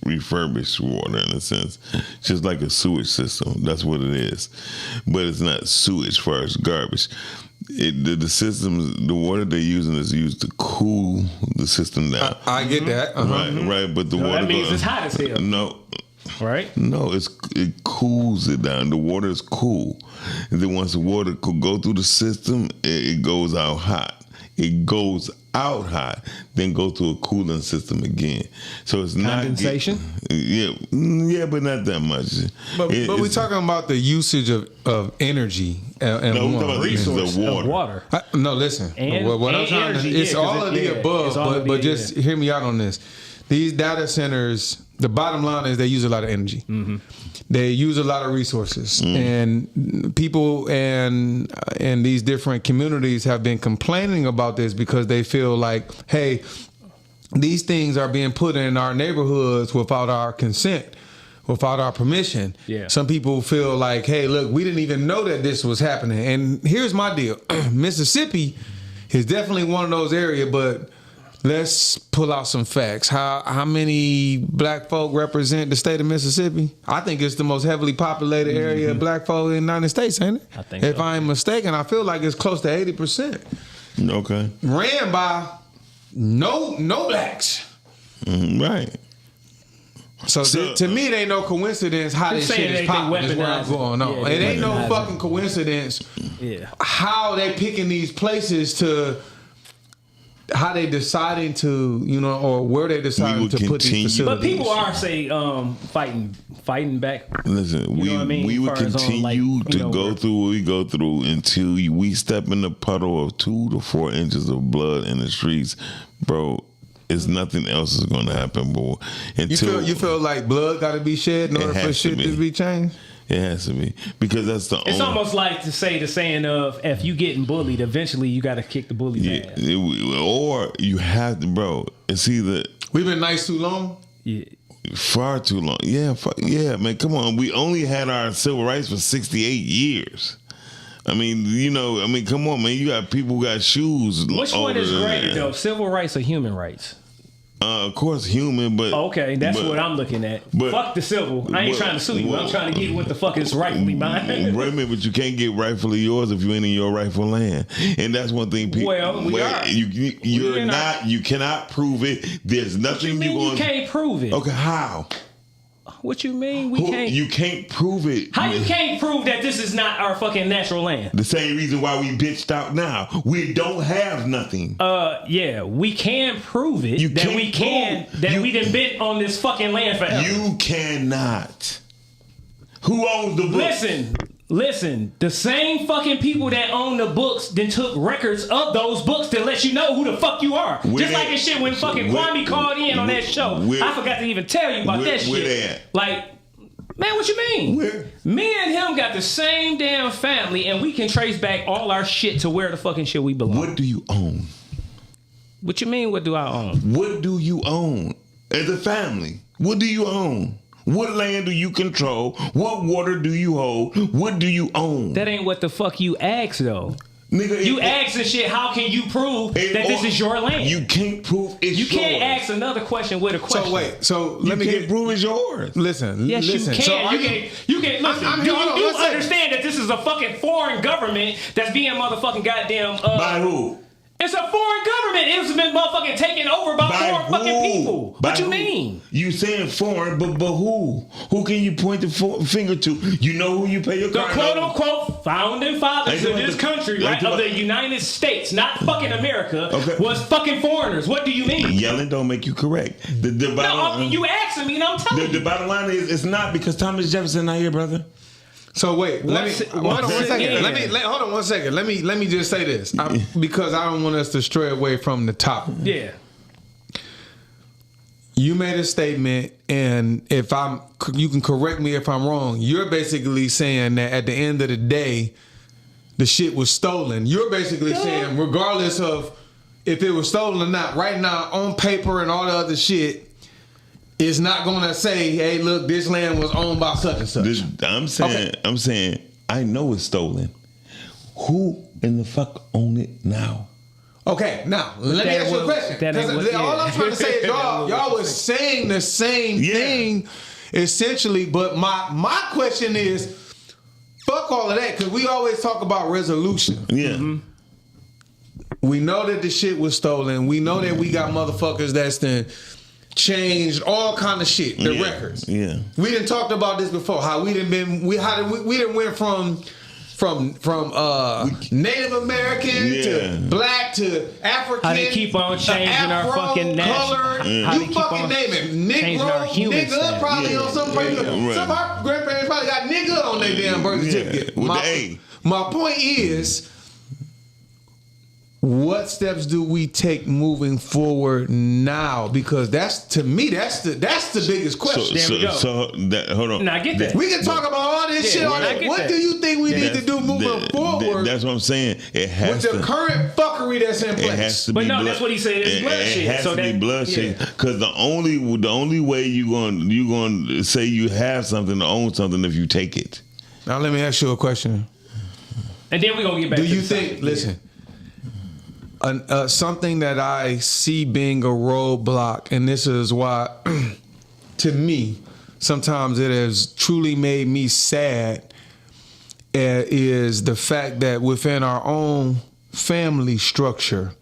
Speaker 7: refurbished water in a sense, just like a sewage system. That's what it is, but it's not sewage far as garbage. The systems, the water they're using is used to cool the system down.
Speaker 5: I get that.
Speaker 7: Right. But the water
Speaker 6: that means it's hot as hell.
Speaker 7: No.
Speaker 6: Right?
Speaker 7: No, it cools it down. The water is cool. And then once the water could go through the system, it goes out hot. It goes out hot, then go to a cooling system again. So it's not
Speaker 6: condensation.
Speaker 7: Yeah, but not that much.
Speaker 5: But we're talking about the usage of energy and
Speaker 7: no, we're talking about the usage of water.
Speaker 5: No, listen. What I'm trying to, it's all of the above. But just hear me out on this. These data centers, the bottom line is they use a lot of energy. Mm-hmm. They use a lot of resources, and people and these different communities have been complaining about this because they feel like, hey, these things are being put in our neighborhoods without our consent, without our permission.
Speaker 6: Yeah.
Speaker 5: Some people feel like, hey, look, we didn't even know that this was happening. And here's my deal. Mississippi is definitely one of those areas, but let's pull out some facts. How many black folk represent the state of Mississippi? I think it's the most heavily populated area of black folk in the United States, ain't it?
Speaker 6: I think
Speaker 5: if
Speaker 6: so.
Speaker 5: I'm mistaken, I feel like it's close to 80%.
Speaker 7: Okay.
Speaker 5: Ran by no blacks.
Speaker 7: Right.
Speaker 5: So to me, it ain't no coincidence how this shit is popping. Is where I'm going on.
Speaker 6: Yeah,
Speaker 5: it ain't no fucking coincidence how they picking these places to. How they deciding to, or where they deciding to put these facilities.
Speaker 6: But people are, say, fighting back.
Speaker 7: Listen, we would continue to go through what we go through until we step in the puddle of 2 to 4 inches of blood in the streets, bro. It's nothing else is going to happen, bro.
Speaker 5: You feel like blood got to be shed in order for shit to be changed?
Speaker 7: It has to be, because that's the.
Speaker 6: It's almost like to say the saying of, if you getting bullied, eventually you got to kick the bully's ass.
Speaker 7: Or you have to, bro. It's either
Speaker 5: we've been nice too long.
Speaker 6: Yeah.
Speaker 7: Far too long. Yeah, man. Come on. We only had our civil rights for 68 years. I mean, come on, man. You got people who got shoes.
Speaker 6: Which one is greater, though? Civil rights or human rights?
Speaker 7: Of course, human, but
Speaker 6: Okay, that's what I'm looking at. Fuck the civil. I ain't trying to sue you. I'm trying to get what the fuck is rightfully mine.
Speaker 7: Wait a minute, but you can't get rightfully yours if you ain't in your rightful land, and that's one thing. People,
Speaker 6: We are.
Speaker 7: You're not. You cannot prove it. There's nothing
Speaker 6: You can't prove it.
Speaker 7: Okay, how?
Speaker 6: What you mean we can't?
Speaker 7: You can't prove it.
Speaker 6: How you can't prove that this is not our fucking natural land?
Speaker 7: The same reason why we bitched out now. We don't have nothing.
Speaker 6: Yeah, we can prove it. We done been on this fucking land forever.
Speaker 7: You cannot. Who owns the books?
Speaker 6: Listen, the same fucking people that own the books then took records of those books to let you know who the fuck you are. Just like this shit when fucking Kwame called in on that show. I forgot to even tell you about that shit. Like, man, what you mean? Me and him got the same damn family, and we can trace back all our shit to where the fucking shit we belong.
Speaker 7: What do you own?
Speaker 6: What you mean, what do I own?
Speaker 7: What do you own? As a family, what do you own? What land do you control? What water do you hold? What do you own?
Speaker 6: That ain't what the fuck you asked, though.
Speaker 7: Nigga,
Speaker 6: you asking shit, how can you prove that this is your land?
Speaker 7: You can't prove it's yours.
Speaker 6: You can't ask another question with a question.
Speaker 7: Let me prove it's yours.
Speaker 5: Listen,
Speaker 6: yes,
Speaker 5: listen.
Speaker 6: you can. You can listen. Do you understand that this is a fucking foreign government that's being motherfucking goddamn
Speaker 7: by who?
Speaker 6: It's a foreign government. It's been motherfucking taken over by foreign fucking people. What you mean?
Speaker 7: You saying foreign, but who? Who can you point the finger to? You know who you pay your car?
Speaker 6: The quote unquote founding fathers of this country, right? Of the United States, not fucking America, was fucking foreigners. What do you mean?
Speaker 7: Yelling don't make you correct.
Speaker 6: You asking me and I'm telling you.
Speaker 7: The bottom line is it's not because Thomas Jefferson not here, brother.
Speaker 5: So wait, hold on one second. Let me just say this because I don't want us to stray away from the topic.
Speaker 6: Yeah.
Speaker 5: You made a statement, and you can correct me if I'm wrong. You're basically saying that at the end of the day, the shit was stolen. You're basically saying, regardless of if it was stolen or not, right now on paper and all the other shit, it's not gonna say, "Hey, look, this land was owned by such and such."
Speaker 7: I'm saying, I know it's stolen. Who in the fuck own it now?
Speaker 5: Okay, now let me ask you a question. All I'm trying to say is y'all was saying the same thing, essentially. But my question is, fuck all of that, because we always talk about resolution.
Speaker 7: Yeah.
Speaker 5: Mm-hmm. We know that the shit was stolen. We know that we got motherfuckers that's then changed all kind of shit. The records.
Speaker 7: Yeah.
Speaker 5: We didn't talked about this before. How we didn't went from Native American to black to African.
Speaker 6: How they keep on changing
Speaker 5: Afro,
Speaker 6: our fucking
Speaker 5: color. You fucking name it. Negro, nigga, probably on some person. Some of our grandparents probably got nigga on their damn birth certificate. My point is, what steps do we take moving forward now? Because to me that's the biggest question.
Speaker 7: Hold on.
Speaker 6: Now I get that.
Speaker 5: We can talk about all this shit. What do you think we need to do moving forward?
Speaker 7: That's what I'm saying. It has
Speaker 5: with the current fuckery that's in place.
Speaker 7: It has to
Speaker 6: but
Speaker 7: be
Speaker 6: no, that's what he said. It's bloodshed.
Speaker 7: It has to be bloodshed. Because the only way you going to say you have something, to own something, if you take it.
Speaker 5: Now let me ask you a question.
Speaker 6: And then we're gonna get back.
Speaker 5: Do you think? Listen. Something that I see being a roadblock, and this is why, to me, sometimes it has truly made me sad, is the fact that within our own family structure,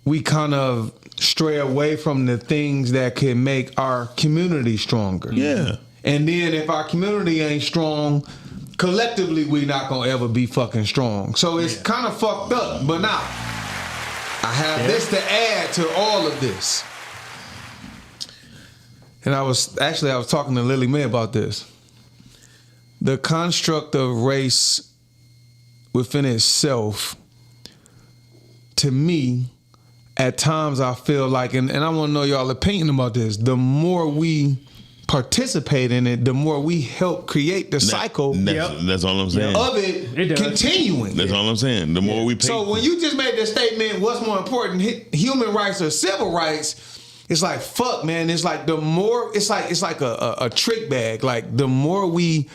Speaker 5: we kind of stray away from the things that can make our community stronger.
Speaker 7: Yeah.
Speaker 5: And then if our community ain't strong, collectively, we not gonna ever be fucking strong. So it's kind of fucked up. But now, I have this to add to all of this. And I was talking to Lily Mae about this. The construct of race within itself, to me, at times I feel like, and I want to know y'all opinion about this, the more we participate in it, the more we help create the cycle.
Speaker 7: That's all I'm saying.
Speaker 5: Of it continuing.
Speaker 7: That's all I'm saying. The more we pay.
Speaker 5: So when you just made the statement, what's more important, human rights or civil rights? It's like, fuck, man. It's like the more, it's like a trick bag. Like the more we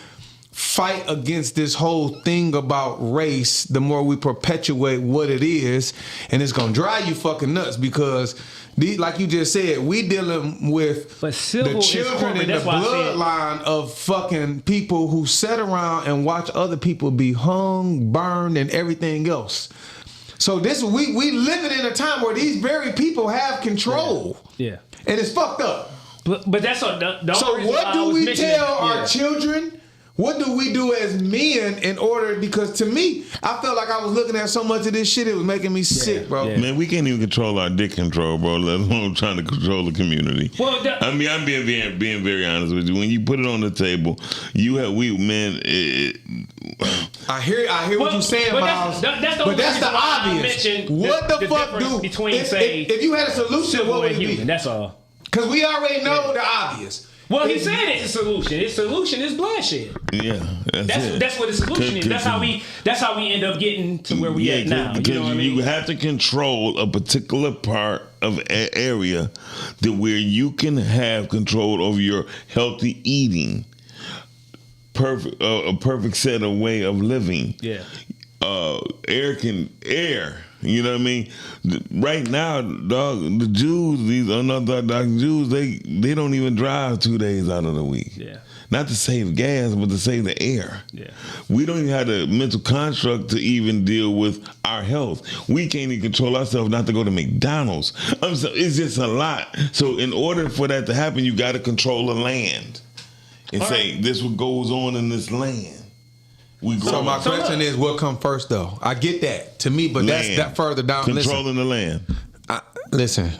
Speaker 5: fight against this whole thing about race, the more we perpetuate what it is, and it's gonna drive you fucking nuts because, like you just said, we dealing with the children and the bloodline of fucking people who sit around and watch other people be hung, burned, and everything else. So we living in a time where these very people have control. Yeah. And it's fucked up.
Speaker 6: But that's all.
Speaker 5: So what do we tell our children? What do we do as men in order? Because to me, I felt like I was looking at so much of this shit, it was making me sick, bro.
Speaker 7: Yeah. Man, we can't even control our dick control, bro, let alone trying to control the community. Well, I'm being very honest with you. When you put it on the table,
Speaker 5: I hear what you're saying, Miles. But that's the obvious. What the fuck do between if you had a solution, what would it be?
Speaker 6: That's all.
Speaker 5: Because we already know the obvious.
Speaker 6: Well, he said it's a solution. His solution is bloodshed.
Speaker 7: Yeah,
Speaker 6: that's what the solution is. That's how we end up getting to where we at now. You know what I mean?
Speaker 7: You have to control a particular part of an area that where you can have control over your healthy eating, a perfect set of way of living.
Speaker 6: Yeah.
Speaker 7: Air. You know what I mean? Right now, dog, the Jews, these unorthodox Jews, they don't even drive 2 days out of the week.
Speaker 6: Yeah.
Speaker 7: Not to save gas, but to save the air.
Speaker 6: Yeah.
Speaker 7: We don't even have the mental construct to even deal with our health. We can't even control ourselves not to go to McDonald's. It's just a lot. So in order for that to happen, you got to control the land and say, this is what goes on in this land.
Speaker 5: So my question is, what come first, though? I get that to me, but that's that further down.
Speaker 7: Controlling the land.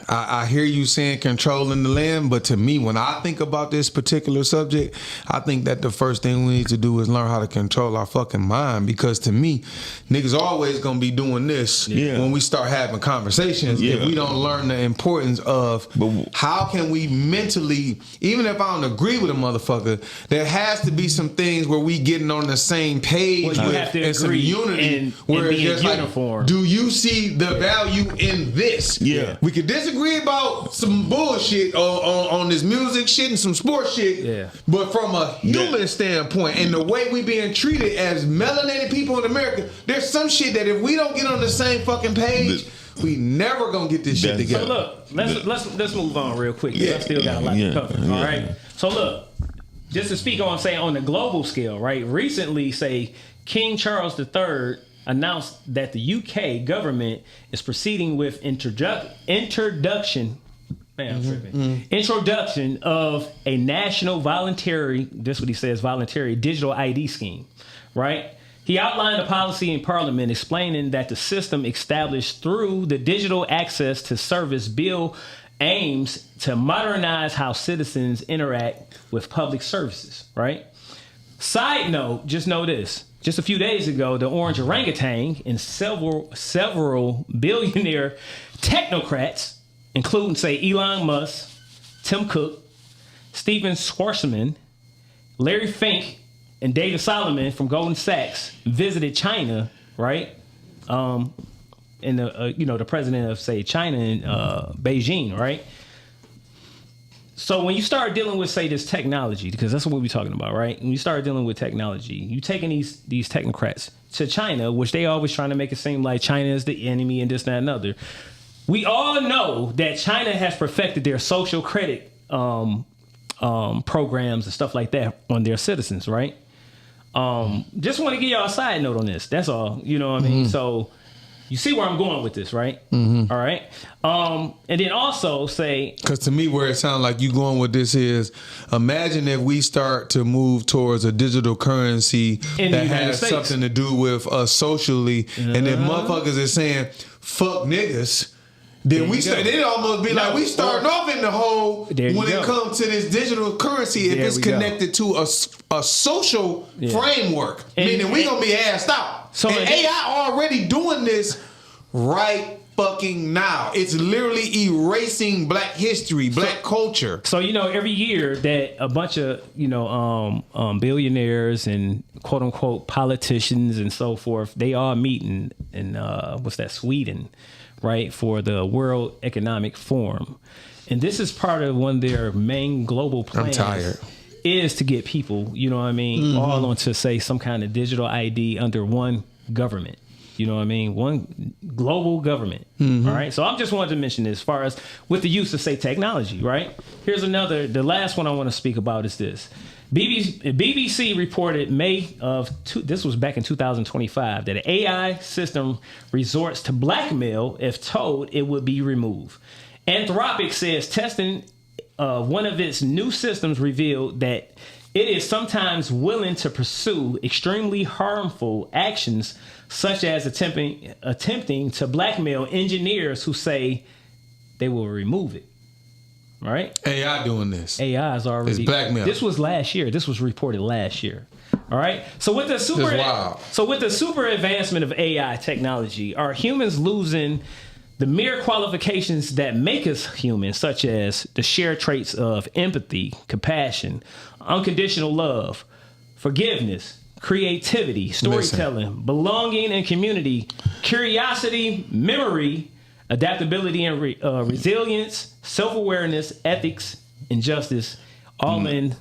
Speaker 5: I hear you saying controlling the land, but to me, when I think about this particular subject, I think that the first thing we need to do is learn how to control our fucking mind. Because to me, niggas always gonna be doing this when we start having conversations. If we don't learn the importance of how can we mentally, even if I don't agree with a motherfucker, there has to be some things where we getting on the same page and some unity. Where it's just like, do you see the value in this?
Speaker 7: Yeah.
Speaker 5: We could disagree about some bullshit on this music shit and some sports shit, but from a human standpoint and the way we being treated as melanated people in America, there's some shit that if we don't get on the same fucking page, we never gonna get this shit together.
Speaker 6: So look, let's move on real quick. I still got a lot to cover. All right. So look, just to speak on, say, on the global scale, right? Recently, say, King Charles III announced that the UK government is proceeding with introduction of a national voluntary digital ID scheme, right? He outlined a policy in Parliament explaining that the system established through the Digital Access to Service Bill aims to modernize how citizens interact with public services, right? Side note, just know this. Just a few days ago, the orange orangutan and several billionaire technocrats, including, say, Elon Musk, Tim Cook, Steven Schwarzman, Larry Fink, and David Solomon from Goldman Sachs visited China, right? And the president of, say, China in Beijing, right? So when you start dealing with, say, this technology, because that's what we're talking about, right? When you start dealing with technology, you taking these technocrats to China, which they always trying to make it seem like China is the enemy and this, that, and other. We all know that China has perfected their social credit programs and stuff like that on their citizens, right? Just want to give y'all a side note on this. That's all. You know what I mean? So you see where I'm going with this, right? All right. And then also say,
Speaker 5: because to me, where it sounds like you going with this is, imagine if we start to move towards a digital currency that has something to do with us socially, and then motherfuckers is saying, "Fuck niggas." Then we start. It almost be like we starting off in the hole when it comes to this digital currency. If it's connected to a social framework, meaning we gonna be assed out. So and AI already doing this right fucking now. It's literally erasing Black history, Black culture.
Speaker 6: So every year that a bunch of billionaires and quote unquote politicians and so forth, they all meet in Sweden, right, for the World Economic Forum. And this is part of one of their main global plans.
Speaker 5: I'm tired.
Speaker 6: is to get people, you know what I mean, all onto say some kind of digital ID under one government. You know what I mean? One global government. All right. So I just wanted to mention this as far as with the use of, say, technology, right? Here's the last one I want to speak about is this. BBC reported this was back in 2025, that an AI system resorts to blackmail if told it would be removed. Anthropic says testing one of its new systems revealed that it is sometimes willing to pursue extremely harmful actions, such as attempting to blackmail engineers who say they will remove it. All right?
Speaker 5: AI doing this.
Speaker 6: AI is already...
Speaker 5: It's blackmail.
Speaker 6: This was last year. This was reported last year. All right? So with the super advancement of AI technology, are humans losing the mere qualifications that make us human, such as the shared traits of empathy, compassion, unconditional love, forgiveness, creativity, storytelling, belonging and community, curiosity, memory, adaptability and resilience, self-awareness, ethics, and justice, all in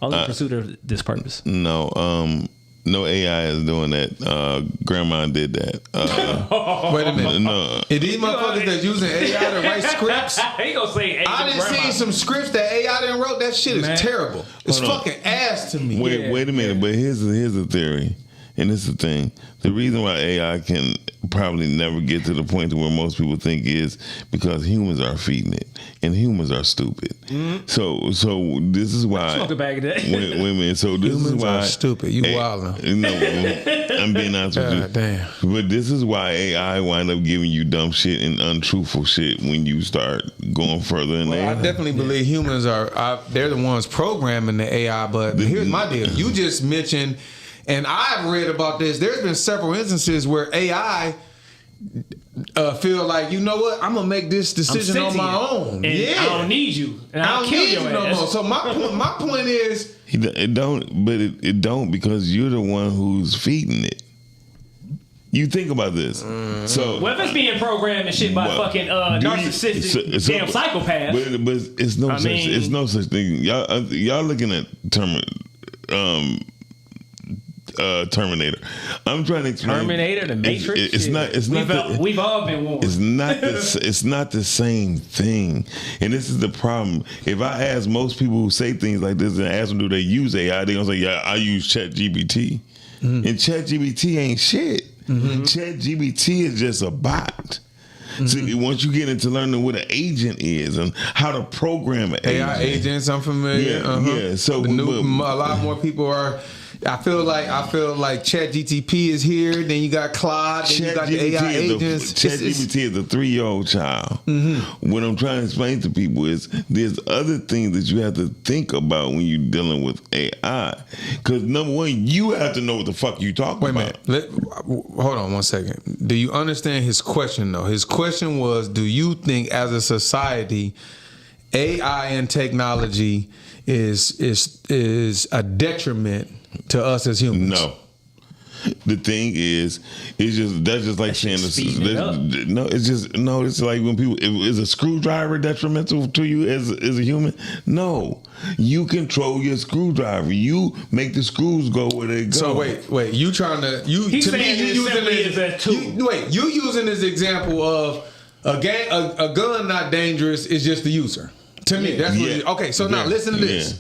Speaker 6: pursuit of this purpose?
Speaker 7: No AI is doing that. Grandma did that.
Speaker 5: Wait a minute. No. And these motherfuckers that's using AI to write scripts.
Speaker 6: He gonna say
Speaker 5: I done seen some scripts that AI done wrote. That shit is terrible. It's fucking ass to me.
Speaker 7: Wait a minute. But here's the theory. And this is the thing. The reason why AI can probably never get to the point to where most people think is because humans are feeding it. And humans are stupid. So this is why.
Speaker 6: Smoke a bag of that.
Speaker 7: Wait a minute. So this
Speaker 5: humans
Speaker 7: is why.
Speaker 5: Are stupid. You wildin'.
Speaker 7: No, I'm being honest with you.
Speaker 5: Damn.
Speaker 7: But this is why AI wind up giving you dumb shit and untruthful shit when you start going further in there.
Speaker 5: I definitely believe humans they're the ones programming the AI. But here's my deal. You just mentioned, and I've read about this. There's been several instances where AI feel like, you know what, I'm gonna make this decision on my own.
Speaker 6: I don't need you. And I don't need you no more.
Speaker 5: So my point is,
Speaker 7: it don't because you're the one who's feeding it. You think about this. So,
Speaker 6: well, if it's being programmed and shit by fucking narcissistic damn psychopaths,
Speaker 7: but it's no such thing. Y'all looking at Terminator. I'm trying to explain.
Speaker 6: Terminator, the Matrix. We've all been warned.
Speaker 7: It's not the same thing. And this is the problem. If I ask most people who say things like this and ask them do they use AI, they're gonna say, yeah, I use ChatGPT. And ChatGPT ain't shit. ChatGPT is just a bot. So once you get into learning what an agent is and how to program an
Speaker 5: AI agents, I'm familiar.
Speaker 7: Yeah. So
Speaker 5: a lot more people are. I feel like ChatGPT is here. Then you got Claude. Then you got the AI agents.
Speaker 7: ChatGPT is a 3-year-old child. What I'm trying to explain to people is there's other things that you have to think about when you're dealing with AI. Because number one, you have to know what the fuck you talking about.
Speaker 5: Wait a minute. Hold on 1 second. Do you understand his question though? His question was, do you think as a society, AI and technology is a detriment to us as humans?
Speaker 7: No. The thing is, that's just like saying it's like when people, is a screwdriver detrimental to you as a human? No. You control your screwdriver. You make the screws go where they go.
Speaker 5: So wait, you trying to
Speaker 6: He's
Speaker 5: to
Speaker 6: saying
Speaker 5: me you using
Speaker 6: this as a tool.
Speaker 5: You using this example of a gun not dangerous, is just the user. To me, that's what okay, so now listen to this. Yeah.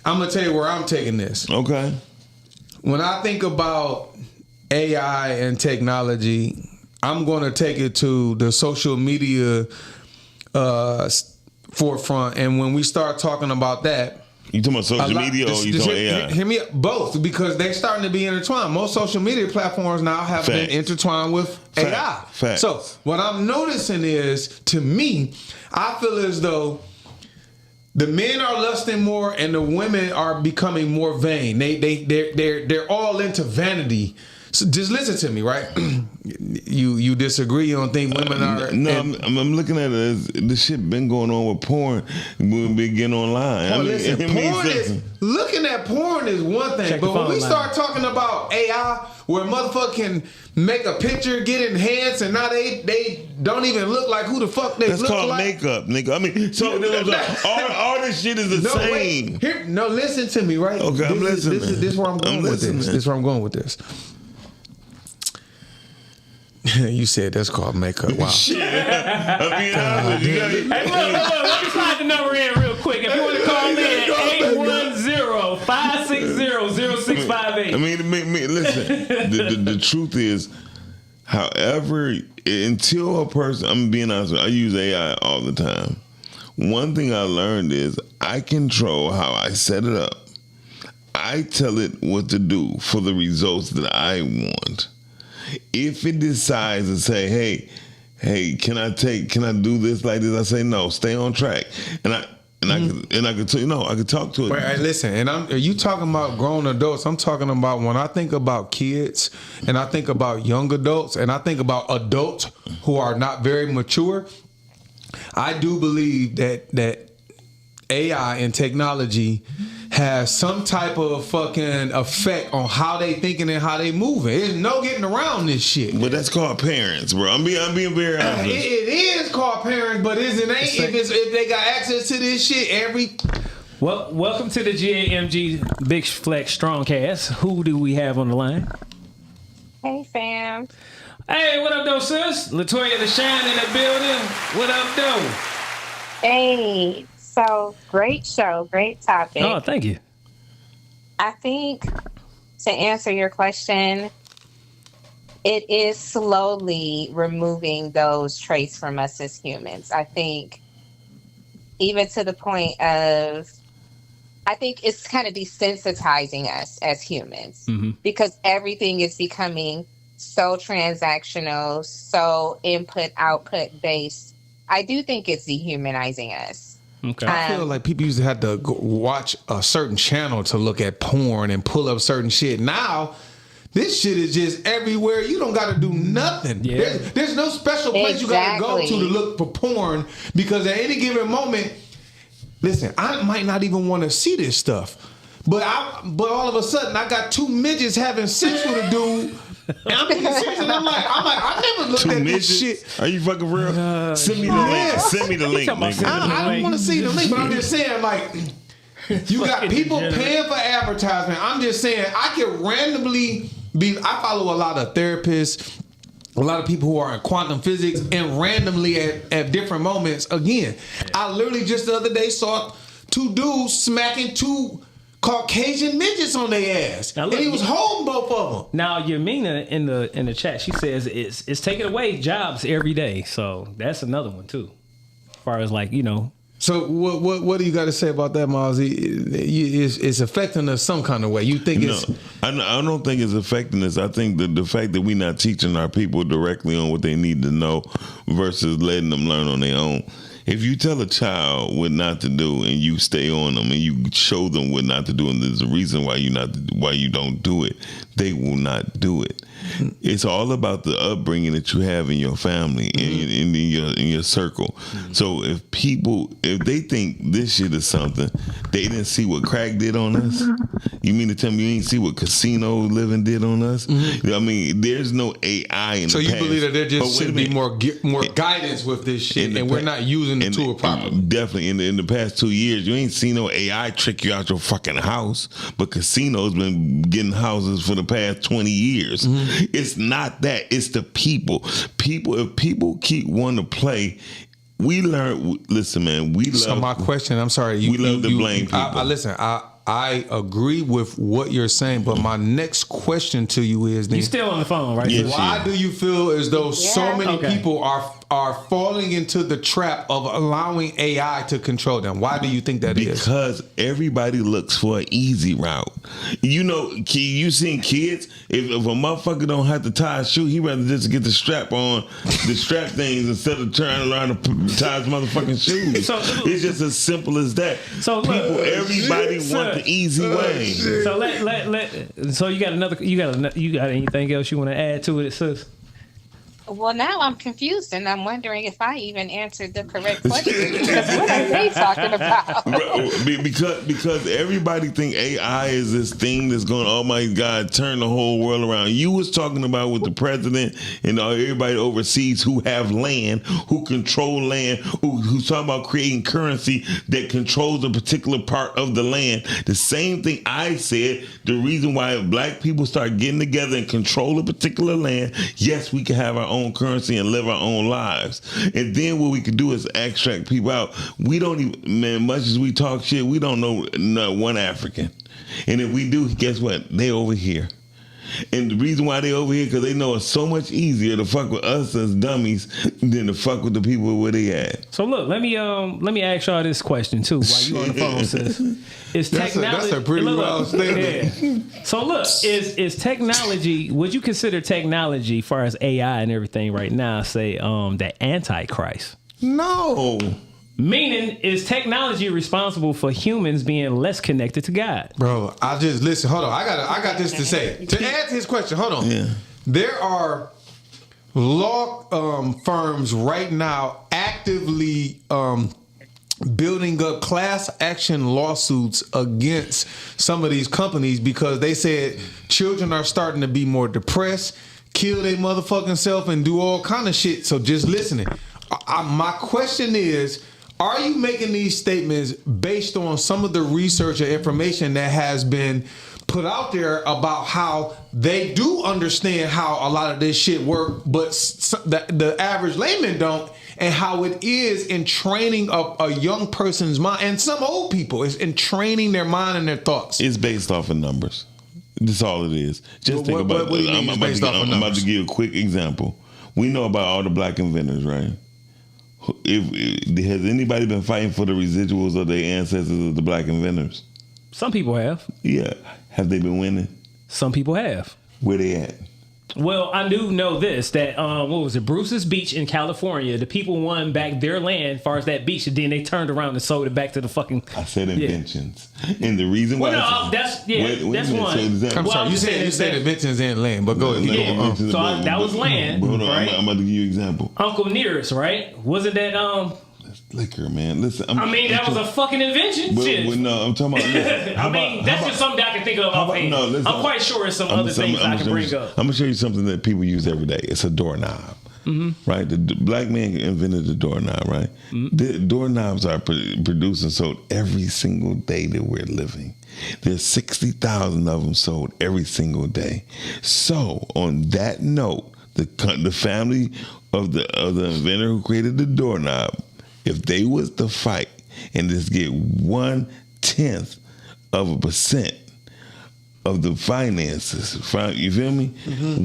Speaker 5: I'm gonna tell you where I'm taking this.
Speaker 7: Okay.
Speaker 5: When I think about AI and technology, I'm gonna take it to the social media forefront, and when we start talking about that,
Speaker 7: you talking about social media or you talking AI?
Speaker 5: Hear me both, because they're starting to be intertwined. Most social media platforms now have been intertwined with AI.
Speaker 7: Facts.
Speaker 5: So what I'm noticing is, to me, I feel as though the men are lusting more and the women are becoming more vain. They're all into vanity. So just listen to me, right? You disagree? You don't think women are?
Speaker 7: No, I'm looking at it as this shit been going on with porn. We've been getting online.
Speaker 5: Looking at porn is one thing, but when we start talking about AI, where motherfucker can make a picture, get enhanced, and now they don't even look like who the fuck they
Speaker 7: That's
Speaker 5: look
Speaker 7: called
Speaker 5: like.
Speaker 7: makeup, nigga. I mean, so all this shit is the same.
Speaker 5: Wait, listen to me, right?
Speaker 7: Okay, I'm listening.
Speaker 5: This is where I'm going with this. This is where I'm going with this. You said that's called makeup. Wow.
Speaker 7: Shit. I mean,
Speaker 6: Hey, look, let me slide the number in real quick. If you want to call in, 810-560-0658.
Speaker 7: I mean, listen. The truth is, however, until a person, I'm being honest with you, I use AI all the time. One thing I learned is I control how I set it up. I tell it what to do for the results that I want. If it decides to say, hey, can I do this like this? I say no, stay on track. And I can tell you, no, I can talk to it.
Speaker 5: Wait, listen, and are you talking about grown adults? I'm talking about when I think about kids, and I think about young adults, and I think about adults who are not very mature. I do believe that AI and technology has some type of fucking effect on how they thinking and how they moving. There's no getting around this shit.
Speaker 7: But that's called parents, bro. I'm being very honest.
Speaker 5: It is called parents, but if they got access to this shit
Speaker 6: Well, welcome to the GAMG Big Flex Strongcast. Who do we have on the line?
Speaker 8: Hey, fam.
Speaker 6: Hey, what up, though, sis? Latoya the Shine in the building. What up, though?
Speaker 8: Hey. So, great show, great topic.
Speaker 6: Oh, thank you.
Speaker 8: I think to answer your question, it is slowly removing those traits from us as humans. I think even to the point of, I think it's kind of desensitizing us as humans because everything is becoming so transactional, so input-output based. I do think it's dehumanizing us.
Speaker 6: Okay.
Speaker 5: I feel like people used to have to watch a certain channel to look at porn and pull up certain shit. Now, this shit is just everywhere. You don't got to do nothing.
Speaker 6: Yeah.
Speaker 5: There's no special place you got to go to look for porn because at any given moment, listen, I might not even want to see this stuff. But all of a sudden, I got two midgets having sex with a dude. And I'm being serious, and I'm like, I never looked at this shit.
Speaker 7: Are you fucking real? Send me the link. Send me the link, nigga.
Speaker 5: I don't want to see the link, but I'm just saying, like, you got people paying for advertisement. I'm just saying, I could randomly I follow a lot of therapists, a lot of people who are in quantum physics, and randomly at different moments, again, I literally just the other day saw two dudes smacking two Caucasian midgets on their ass,
Speaker 6: now,
Speaker 5: look, and he was holding both of them.
Speaker 6: Now, Yamina in the chat, she says it's taking away jobs every day, so that's another one too. As far as like
Speaker 5: So what do you got to say about that, Miles? It's affecting us some kind of way. You think it's?
Speaker 7: I don't think it's affecting us. I think that the fact that we're not teaching our people directly on what they need to know versus letting them learn on their own. If you tell a child what not to do and you stay on them and you show them what not to do and there's a reason why you don't do it, they will not do it. It's all about the upbringing that you have in your family and in your circle. So if they think this shit is something, they didn't see what crack did on us. You mean to tell me you ain't see what casino living did on us? I mean, there's no AI in the past.
Speaker 5: So you believe that there just should be more guidance with this shit, and we're not using the tool properly.
Speaker 7: Definitely. In the past 2 years, you ain't seen no AI trick you out your fucking house, but casinos been getting houses for the past 20 years. It's not that. It's the people. If people keep wanting to play, we learn. Listen, man.
Speaker 5: So my question. I'm sorry.
Speaker 7: We love to blame people.
Speaker 5: Listen. I agree with what you're saying, but my next question to you is:
Speaker 6: you still on the phone, right?
Speaker 7: Yes,
Speaker 5: why do you feel as though so many people are falling into the trap of allowing AI to control them? Why do you think that is?
Speaker 7: Because everybody looks for an easy route. You seen kids, if a motherfucker don't have to tie a shoe, he rather just get the strap things instead of trying to learn to tie his motherfucking shoes. It's just as simple as that. So everybody want the easy way.
Speaker 6: So so you got anything else you want to add to it, sis?
Speaker 8: Well, now I'm confused, and I'm wondering if I even answered the correct question. Because what are they talking about?
Speaker 7: because everybody think AI is this thing that's going, oh my God, turn the whole world around. You was talking about with the president and everybody overseas who have land, who control land, who's talking about creating currency that controls a particular part of the land. The same thing I said, the reason why black people start getting together and control a particular land, yes, we can have our own currency and live our own lives. And then what we can do is extract people out. We don't even, man, much as we talk shit, we don't know not one African. And if we do, guess what? They over here. And the reason why they over here, because they know it's so much easier to fuck with us as dummies than to fuck with the people where they at.
Speaker 6: So look, let me ask y'all this question too while you on the phone, sis. Is technology?
Speaker 5: That's a pretty wild statement.
Speaker 6: Yeah. So look, is technology? Would you consider technology, as far as AI and everything right now, say the Antichrist?
Speaker 7: No.
Speaker 6: Meaning, is technology responsible for humans being less connected to God?
Speaker 5: Bro, I just listen. Hold on, I got this to say. To answer his question, hold on.
Speaker 7: Yeah.
Speaker 5: There are law firms right now actively building up class action lawsuits against some of these companies because they said children are starting to be more depressed, kill their motherfucking self, and do all kind of shit. So just listening. My question is, are you making these statements based on some of the research or information that has been put out there about how they do understand how a lot of this shit work, but the average layman don't, and how it is in training a young person's mind, and some old people, is in training their mind and their thoughts?
Speaker 7: It's based off of numbers. That's all it is. Just think about
Speaker 5: what do you mean
Speaker 7: I'm
Speaker 5: based off of numbers?
Speaker 7: I'm about to give you a quick example. We know about all the black inventors, right? If has anybody been fighting for the residuals of their ancestors of the black inventors?
Speaker 6: Some people have.
Speaker 7: Yeah. Have they been winning?
Speaker 6: Some people have.
Speaker 7: Where they at?
Speaker 6: Well, I do know this, that, what was it, Bruce's Beach in California, the people won back their land as far as that beach, and then they turned around and sold it back to the fucking...
Speaker 7: I said inventions. Yeah. And the reason why...
Speaker 6: Well, no, that's one.
Speaker 7: So
Speaker 5: I'm sorry, you said inventions and land, but go ahead.
Speaker 6: Yeah. So that was land,
Speaker 7: hold on,
Speaker 6: right?
Speaker 7: I'm about to give you an example.
Speaker 6: Uncle Nearest, right? Wasn't that...
Speaker 7: liquor, man. Listen,
Speaker 6: that was a fucking invention.
Speaker 7: But no, I'm talking about. Listen,
Speaker 6: that's just something I can think of offhand.
Speaker 7: No, listen,
Speaker 6: I'm quite sure it's some other things I can bring up.
Speaker 7: I'm gonna show you something that people use every day. It's a doorknob, right? The black man invented the doorknob, right? The doorknobs are produced and sold every single day that we're living. There's 60,000 of them sold every single day. So on that note, the family of the inventor who created the doorknob, if they was to fight and just get 0.1% of the finances, you feel me?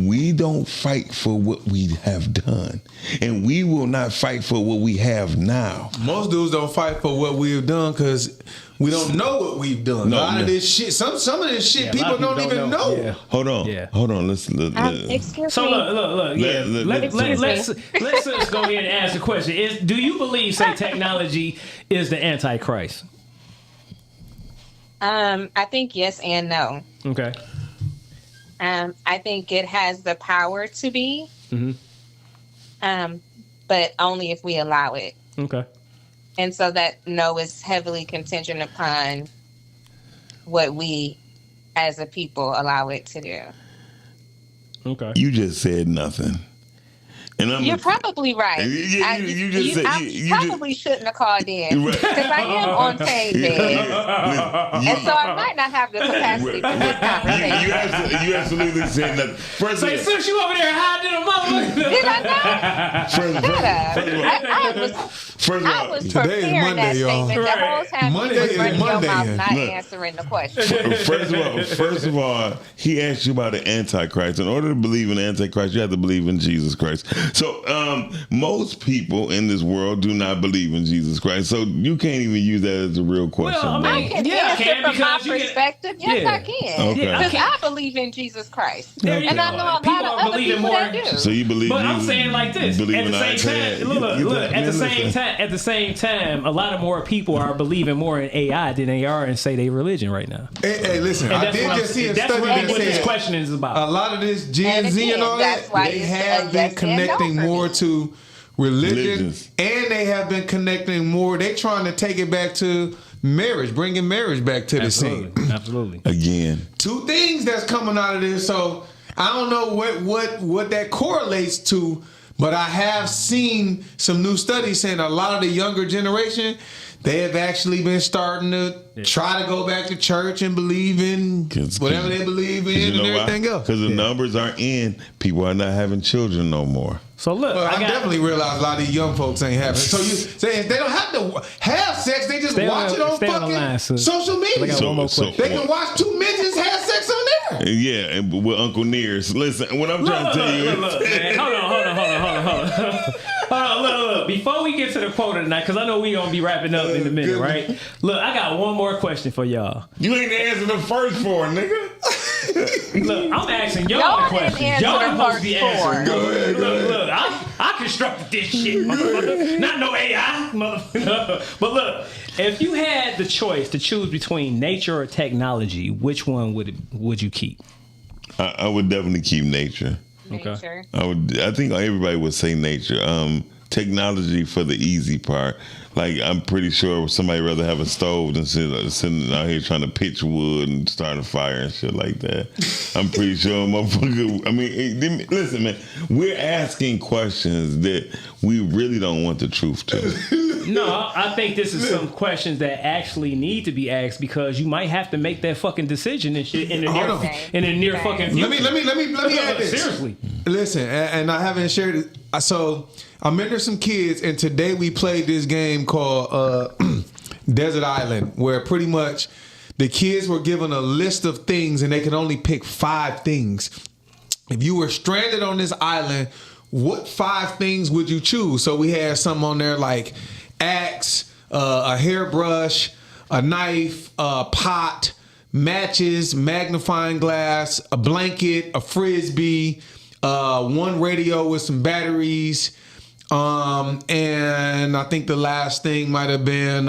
Speaker 7: We don't fight for what we have done, and we will not fight for what we have now.
Speaker 5: Most dudes don't fight for what we've done because we don't know what we've done. A lot of this shit, some of this shit, people don't even know.
Speaker 6: Yeah.
Speaker 7: Hold on. Listen.
Speaker 8: Excuse
Speaker 6: so
Speaker 8: me.
Speaker 6: look. Yeah. Let's go ahead and ask the question: do you believe, say, technology is the Antichrist?
Speaker 8: I think yes and no.
Speaker 6: Okay.
Speaker 8: I think it has the power to be, but only if we allow it.
Speaker 6: Okay.
Speaker 8: And so that no is heavily contingent upon what we as a people allow it to do.
Speaker 7: Okay. You just said nothing. And
Speaker 8: you're probably right.
Speaker 7: You just said
Speaker 8: you probably shouldn't have called in because I am on pain bed, and so I might not have the capacity for this conversation.
Speaker 7: You absolutely said nothing. First
Speaker 6: so since you over there hiding a motherfucker,
Speaker 8: did I not? I was preparing
Speaker 5: Monday,
Speaker 8: that
Speaker 5: y'all.
Speaker 8: statement the whole time.
Speaker 5: Monday
Speaker 8: you was running your
Speaker 5: Monday.
Speaker 8: mouth, not answering the question.
Speaker 7: First of all, he asked you about the Antichrist. In order to believe in the Antichrist, you have to believe in Jesus Christ. So most people in this world do not believe in Jesus Christ. So you can't even use that as a real question.
Speaker 8: Well, I can answer from my perspective. Yes, I can. Because I believe in Jesus Christ. And I know a lot of other people that do.
Speaker 7: So you believe
Speaker 6: But
Speaker 7: Jesus,
Speaker 6: I'm saying like this. At the same time, a lot of more people are believing more in AI than they are in, say, their religion right now.
Speaker 5: Hey, listen, I did just see a study
Speaker 6: really
Speaker 5: that
Speaker 6: what this
Speaker 5: said
Speaker 6: question is about.
Speaker 5: a lot of this Gen Z and all that, they have been connected connecting more to religion,
Speaker 7: Religions.
Speaker 5: and they have been connecting more. They trying to take it back to marriage, bringing marriage back to the scene.
Speaker 6: Absolutely.
Speaker 7: Again.
Speaker 5: Two things that's coming out of this. So I don't know what that correlates to, but I have seen some new studies saying a lot of the younger generation, they have actually been starting to try to go back to church and believe in whatever they believe in and everything else.
Speaker 7: Because the numbers are in. People are not having children no more.
Speaker 6: So look,
Speaker 5: Well, I definitely realize a lot of these young folks ain't having. So you saying they don't have to have sex? They just watch it on fucking social media. They can watch two midgets have sex on there.
Speaker 7: Yeah, and with Uncle Nears. Listen, what I'm trying to tell you.
Speaker 6: Look, man. Hold on. Look. Before we get to the quota tonight, because I know we gonna be wrapping up in a minute, right? Look, I got one more question for y'all.
Speaker 7: You ain't answering the first four, nigga.
Speaker 6: Look, I'm asking y'all the question. Y'all supposed to be answering.
Speaker 7: Go ahead.
Speaker 6: Look, I constructed this shit, motherfucker. Not no AI, motherfucker. But look, if you had the choice to choose between nature or technology, which one would you keep?
Speaker 7: I would definitely keep nature.
Speaker 8: Nature.
Speaker 7: I think everybody would say nature. Technology for the easy part. Like, I'm pretty sure somebody rather have a stove than sitting out here trying to pitch wood and start a fire and shit like that. I'm pretty sure, motherfucker. I mean, listen, man, we're asking questions that we really don't want the truth to.
Speaker 6: No, I think this is some questions that actually need to be asked, because you might have to make that fucking decision and shit in the near fucking future.
Speaker 5: Let me add this.
Speaker 6: Seriously.
Speaker 5: Listen, and I haven't shared it. So I mentored some kids, and today we played this game called Desert Island, where pretty much the kids were given a list of things and they could only pick 5 things. If you were stranded on this island, what 5 things would you choose? So we had some on there like axe, a hairbrush, a knife, a pot, matches, magnifying glass, a blanket, a frisbee, one radio with some batteries, and I think the last thing might have been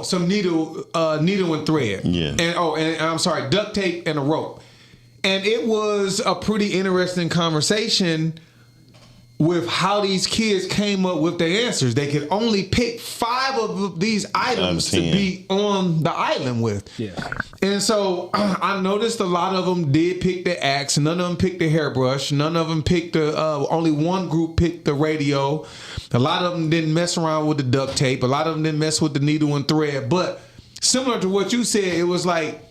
Speaker 5: some needle and thread.
Speaker 7: Yeah.
Speaker 5: And I'm sorry, duct tape and a rope. And it was a pretty interesting conversation with how these kids came up with their answers. They could only pick 5 of these items to be on the island with.
Speaker 6: Yeah.
Speaker 5: And so I noticed a lot of them did pick the axe. None of them picked the hairbrush. None of them picked only one group picked the radio. A lot of them didn't mess around with the duct tape. A lot of them didn't mess with the needle and thread. But similar to what you said, it was like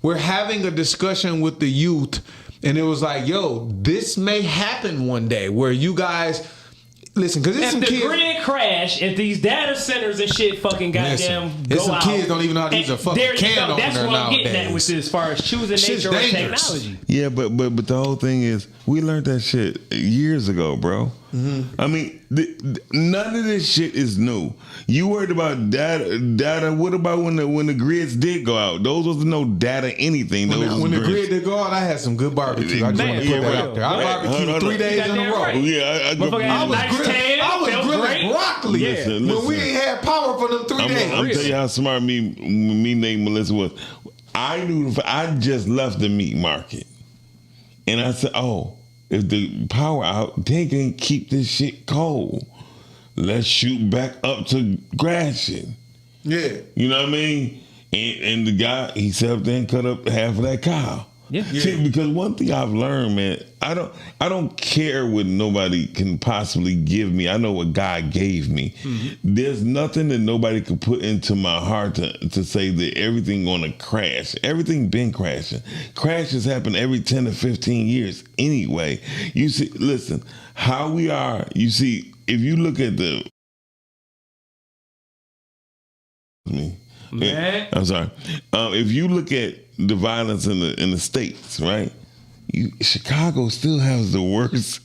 Speaker 5: we're having a discussion with the youth. And it was like, yo, this may happen one day where you guys listen, because it's some kids. If the grid
Speaker 6: crash, if these data centers and shit fucking goddamn go
Speaker 5: some
Speaker 6: out,
Speaker 5: kids don't even know how to use a fucking can opener nowadays. That's what I'm getting at with this, as far as choosing nature or technology.
Speaker 7: Yeah, but the whole thing is, we learned that shit years ago, bro. Mm-hmm. I mean, none of this shit is new. You worried about data. What about when the grids did go out? Those wasn't no data anything.
Speaker 5: When the grid did go out, I had some good barbecue. I just want to put that out there. I barbecued 3 days in a row.
Speaker 6: Right.
Speaker 7: Yeah,
Speaker 5: I was grilling broccoli
Speaker 7: listen.
Speaker 5: when we ain't had power for them 3 days.
Speaker 7: I'm telling you how smart me named Melissa was. I just left the meat market, and I said, "Oh, if the power out, they can keep this shit cold. Let's shoot back up to Gratiot."
Speaker 5: Yeah,
Speaker 7: you know what I mean. And the guy, he sat up there and cut up half of that cow.
Speaker 6: Yeah.
Speaker 7: See, because one thing I've learned, man, I don't care what nobody can possibly give me. I know what God gave me. Mm-hmm. There's nothing that nobody could put into my heart to say that everything gonna crash. Everything been crashing. Crashes happen every 10 to 15 years anyway. You see, listen, how we are, you see, if you look at I'm sorry. If you look at the violence in the States, right? Chicago still has the worst,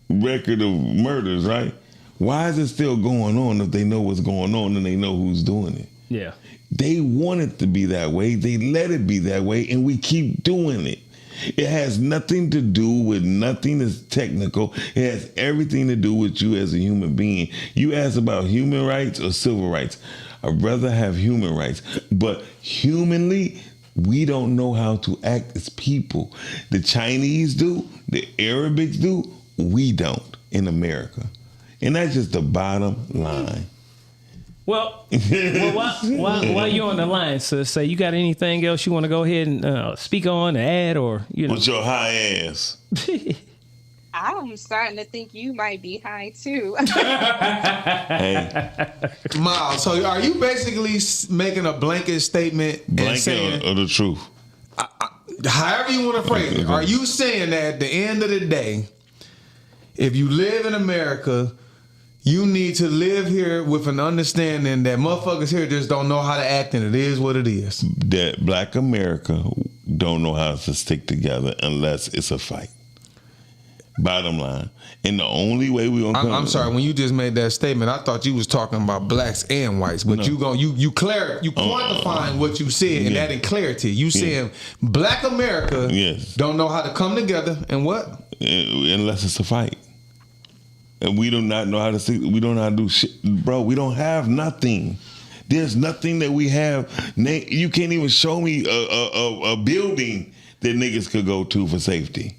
Speaker 7: record of murders, right? Why is it still going on if they know what's going on and they know who's doing it?
Speaker 6: Yeah.
Speaker 7: They want it to be that way. They let it be that way, and we keep doing it. It has nothing to do with nothing that's technical. It has everything to do with you as a human being. You ask about human rights or civil rights. I'd rather have human rights. But humanly, We don't know how to act as people. The Chinese do, the Arabics do, we don't in America. And that's just the bottom line.
Speaker 6: Well, while you're on the line, sis, say you got anything else you want to go ahead and speak on, add, or
Speaker 7: With your high ass.
Speaker 8: I'm starting to think you might be high too.
Speaker 7: Hey,
Speaker 5: Miles, so are you basically making a blanket statement and saying,
Speaker 7: blanket or the truth?
Speaker 5: however you want to phrase it, are you saying that at the end of the day, if you live in America, you need to live here with an understanding that motherfuckers here just don't know how to act, and it is what it is?
Speaker 7: That Black America don't know how to stick together unless it's a fight. Bottom line. And the only way we gonna
Speaker 5: I'm sorry, when you just made that statement, I thought you was talking about blacks and whites, but you quantifying what you said and adding clarity. You saying Black America don't know how to come together and what?
Speaker 7: Unless it's a fight. And we do not know how to see. We don't know how to do shit, bro. We don't have nothing. There's nothing that we have. You can't even show me a building that niggas could go to for safety.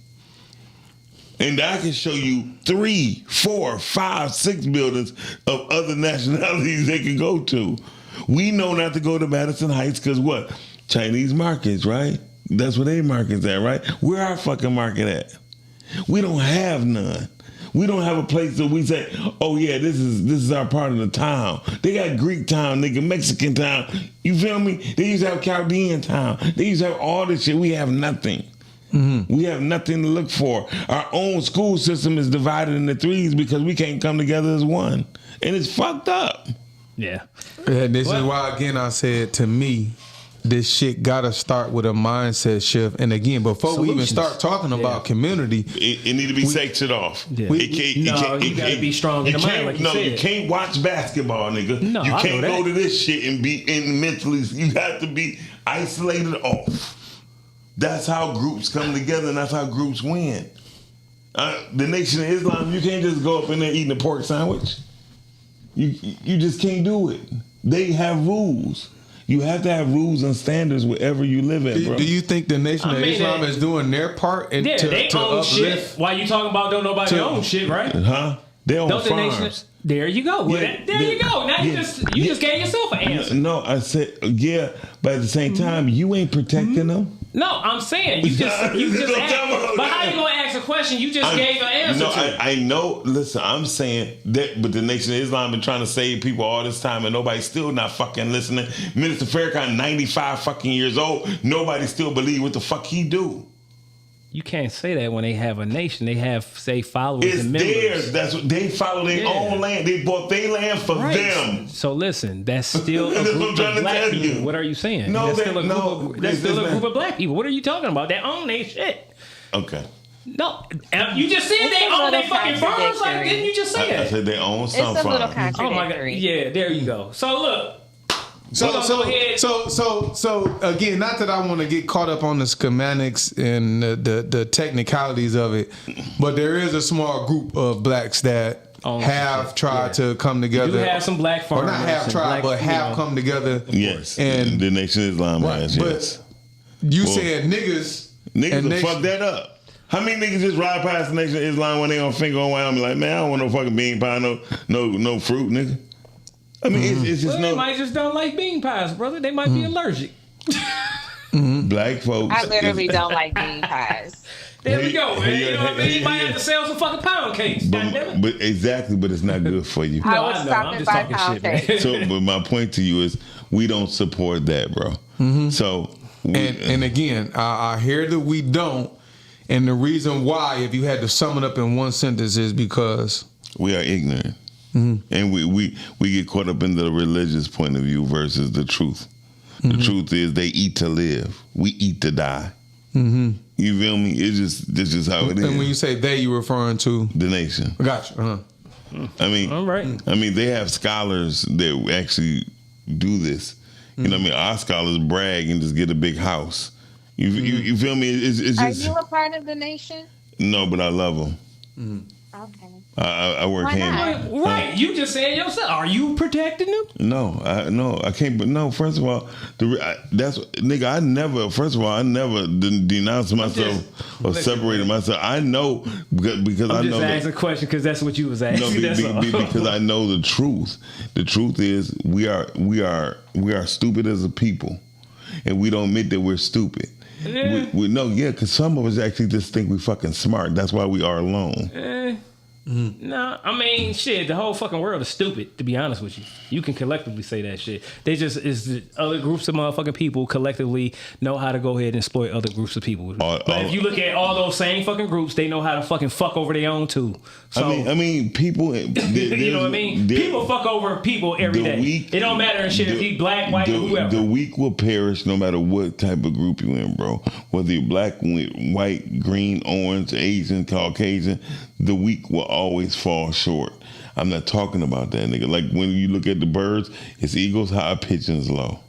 Speaker 7: And I can show you 3, 4, 5, 6 buildings of other nationalities they can go to. We know not to go to Madison Heights because what? Chinese markets, right? That's where their market's at, right? Where our fucking market at? We don't have none. We don't have a place that we say, oh yeah, this is our part of the town. They got Greek town, nigga, Mexican town. You feel me? They used to have Chaldean town. They used to have all this shit. We have nothing. Mm-hmm. We have nothing to look for. Our own school system is divided into 3s because we can't come together as one. And it's fucked up.
Speaker 6: Yeah.
Speaker 5: And this is why, again, I said, to me, this shit gotta start with a mindset shift. And again, before we even start talking about community,
Speaker 7: it need to be sectioned off.
Speaker 6: Yeah. You gotta be strong in the mind, like you said.
Speaker 7: You can't watch basketball, nigga.
Speaker 6: No,
Speaker 7: you
Speaker 6: I
Speaker 7: can't
Speaker 6: know
Speaker 7: go to this shit and be mentally. You have to be isolated off. That's how groups come together, and that's how groups win. The Nation of Islam, you can't just go up in there eating a pork sandwich. You just can't do it. They have rules. You have to have rules and standards wherever you live at, bro.
Speaker 5: Do you think the Nation of Islam is doing their part to
Speaker 6: they own
Speaker 5: uplift?
Speaker 6: Shit. Why you talking about don't nobody own shit, right?
Speaker 7: Huh? They own farms.
Speaker 6: There you go. There you go. Now you just gave yourself an answer.
Speaker 7: No, I said but at the same time, you ain't protecting them.
Speaker 6: No, I'm saying you just asked. But how you gonna ask a question? You just gave an answer to.
Speaker 7: I know. Listen, I'm saying that, but the Nation of Islam been trying to save people all this time, and nobody's still not fucking listening. Minister Farrakhan, 95 fucking years old, nobody still believe what the fuck he do.
Speaker 6: You can't say that when they have a nation. They have, say, followers and members.
Speaker 7: It's theirs. That's what they follow their own land. They bought their land for them.
Speaker 6: So listen, that's still a group of black people. What are you saying?
Speaker 7: No,
Speaker 6: that's still a group of black people. What are you talking about? They own their shit.
Speaker 7: Okay.
Speaker 6: No, you just said they own their fucking farms. Like, didn't you just say that?
Speaker 7: I said they own some farms.
Speaker 8: It's a little contradictory.
Speaker 6: Oh my god! Yeah, there you go. So look. So
Speaker 5: again, not that I want to get caught up on the schematics and the technicalities of it, but there is a small group of blacks that have tried to come together.
Speaker 6: You do have some black farmers,
Speaker 5: or not have tried, but have come together.
Speaker 7: Yes,
Speaker 5: and
Speaker 7: the Nation of Islam has. Yes,
Speaker 5: but you said niggas
Speaker 7: will fuck that up. How many niggas just ride past the Nation of Islam when they on finger on Wyoming like, man, I don't want no fucking bean pie, no fruit, nigga. I mean, it's just
Speaker 6: they might just don't like bean pies, brother. They might be allergic.
Speaker 7: Black folks.
Speaker 8: I literally don't like bean pies.
Speaker 6: There we go. You know what I mean? You might have to sell some fucking pound cakes.
Speaker 7: But it's not good for you.
Speaker 8: I was stopping by pound cakes.
Speaker 7: But my point to you is, we don't support that, bro. Mm-hmm. So,
Speaker 5: and again, I hear that we don't, and the reason why, if you had to sum it up in one sentence, is because
Speaker 7: we are ignorant. Mm-hmm. And we get caught up in the religious point of view versus the truth. Mm-hmm. The truth is they eat to live. We eat to die. Mm-hmm. You feel me? This is how it is.
Speaker 5: And when you say they, you're referring to
Speaker 7: the nation.
Speaker 5: Gotcha. Uh-huh.
Speaker 7: I mean,
Speaker 6: all right.
Speaker 7: I mean, they have scholars that actually do this. You know what I mean? Our scholars brag and just get a big house. You feel me? It's just,
Speaker 8: are you a part of the nation?
Speaker 7: No, but I love them.
Speaker 8: Mm-hmm. Okay.
Speaker 7: I work
Speaker 8: Why
Speaker 7: hand.
Speaker 8: not?
Speaker 6: Right, you just saying yourself. Are you protecting them?
Speaker 7: No, I can't. But no, first of all, that's nigga. I never denounced myself or separated myself. I know because I know.
Speaker 6: I'm just asking a question because that's what you was asking.
Speaker 7: No, because I know the truth. The truth is we are stupid as a people, and we don't admit that we're stupid.
Speaker 6: Yeah.
Speaker 7: Because some of us actually just think we fucking smart. That's why we are alone.
Speaker 6: No, I mean, shit, the whole fucking world is stupid, to be honest with you. You can collectively say that shit. They just, is other groups of motherfucking people collectively know how to go ahead and exploit other groups of people. But if you look at all those same fucking groups, they know how to fucking fuck over their own too. So,
Speaker 7: I mean, people.
Speaker 6: you know what I mean? People fuck over people every day. It don't matter and shit if you black, white, or whoever.
Speaker 7: The weak will perish no matter what type of group you in, bro. Whether you're black, white, green, orange, Asian, Caucasian, the weak will always fall short. I'm not talking about that, nigga. Like when you look at the birds, it's eagles high, pigeons low.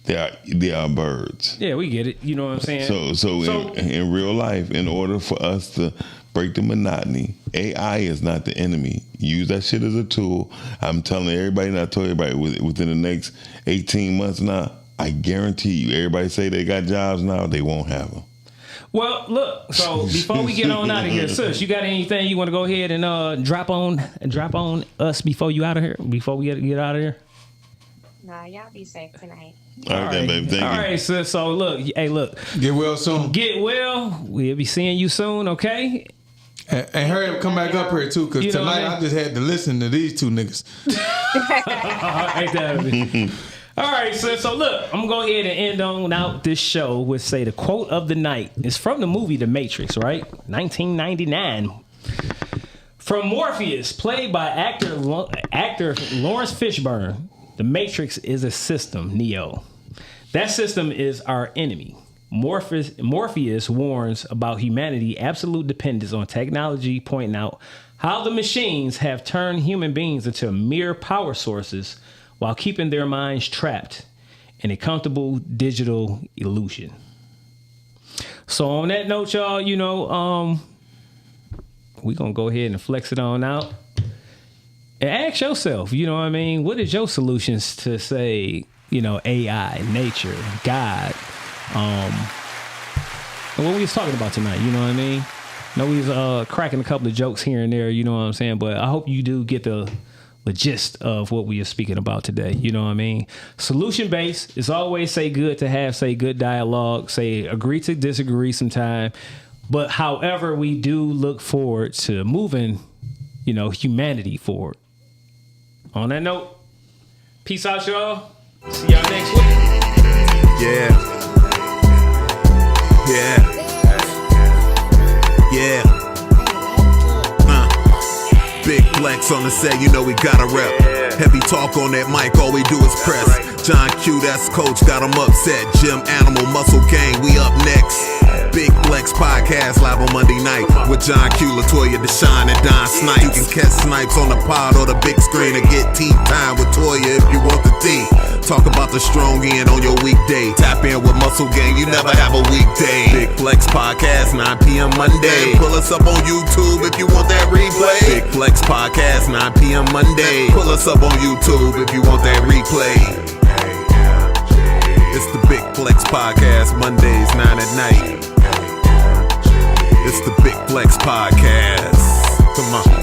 Speaker 7: They are birds.
Speaker 6: Yeah, we get it. You know what I'm saying?
Speaker 7: So in real life, in order for us to break the monotony, AI is not the enemy. Use that shit as a tool. I'm telling everybody, and I told everybody within the next 18 months now, I guarantee you, everybody say they got jobs now, they won't have them.
Speaker 6: Well, look. So before we get on out of here, sis, you got anything you want to go ahead and drop on us before you out of here? Before we get out of here?
Speaker 8: Nah, y'all be safe tonight.
Speaker 7: All right, then, baby. Thank you.
Speaker 6: All right, sis. So look,
Speaker 5: Get well soon.
Speaker 6: Get well. We'll be seeing you soon. Okay.
Speaker 5: And hurry up, come back up here too, because tonight I just had to listen to these two niggas.
Speaker 6: All right, so look, I'm going to go ahead and end on out this show with, say, the quote of the night. It's from the movie The Matrix, right? 1999. From Morpheus, played by actor Lawrence Fishburne, the Matrix is a system, Neo. That system is our enemy. Morpheus warns about humanity's absolute dependence on technology, pointing out how the machines have turned human beings into mere power sources while keeping their minds trapped in a comfortable digital illusion. So on that note, y'all, we're going to go ahead and flex it on out. And ask yourself, you know what I mean? What is your solutions to, say, AI, nature, God? And what we was talking about tonight, you know what I mean? We was cracking a couple of jokes here and there, you know what I'm saying? But I hope you do get the gist of what we are speaking about today. You know what I mean? Solution based is always say good to have, say good dialogue, say agree to disagree sometime. But however, we do look forward to moving, humanity forward. On that note, peace out, y'all. See y'all next week.
Speaker 3: Yeah. Big Flex on the set, we gotta rep. Heavy talk on that mic, all we do is press. John Q, that's coach, got him upset. Gym Animal, Muscle Gang, we up next. Big Flex podcast live on Monday night with John Q, Latoya, Deshaun, and Don Snipes. You can catch Snipes on the pod or the big screen or get tea time with Toya if you want the tea. Talk about the strong end on your weekday. Tap in with Muscle Gang, you never have a weekday. Big Flex podcast, 9 p.m. Monday. Pull us up on YouTube if you want that replay. Big Flex podcast, 9 p.m. Monday. Pull us up on YouTube if you want that replay. It's the Big Flex podcast, Mondays, 9 at night. It's the Big Flex podcast. Come on.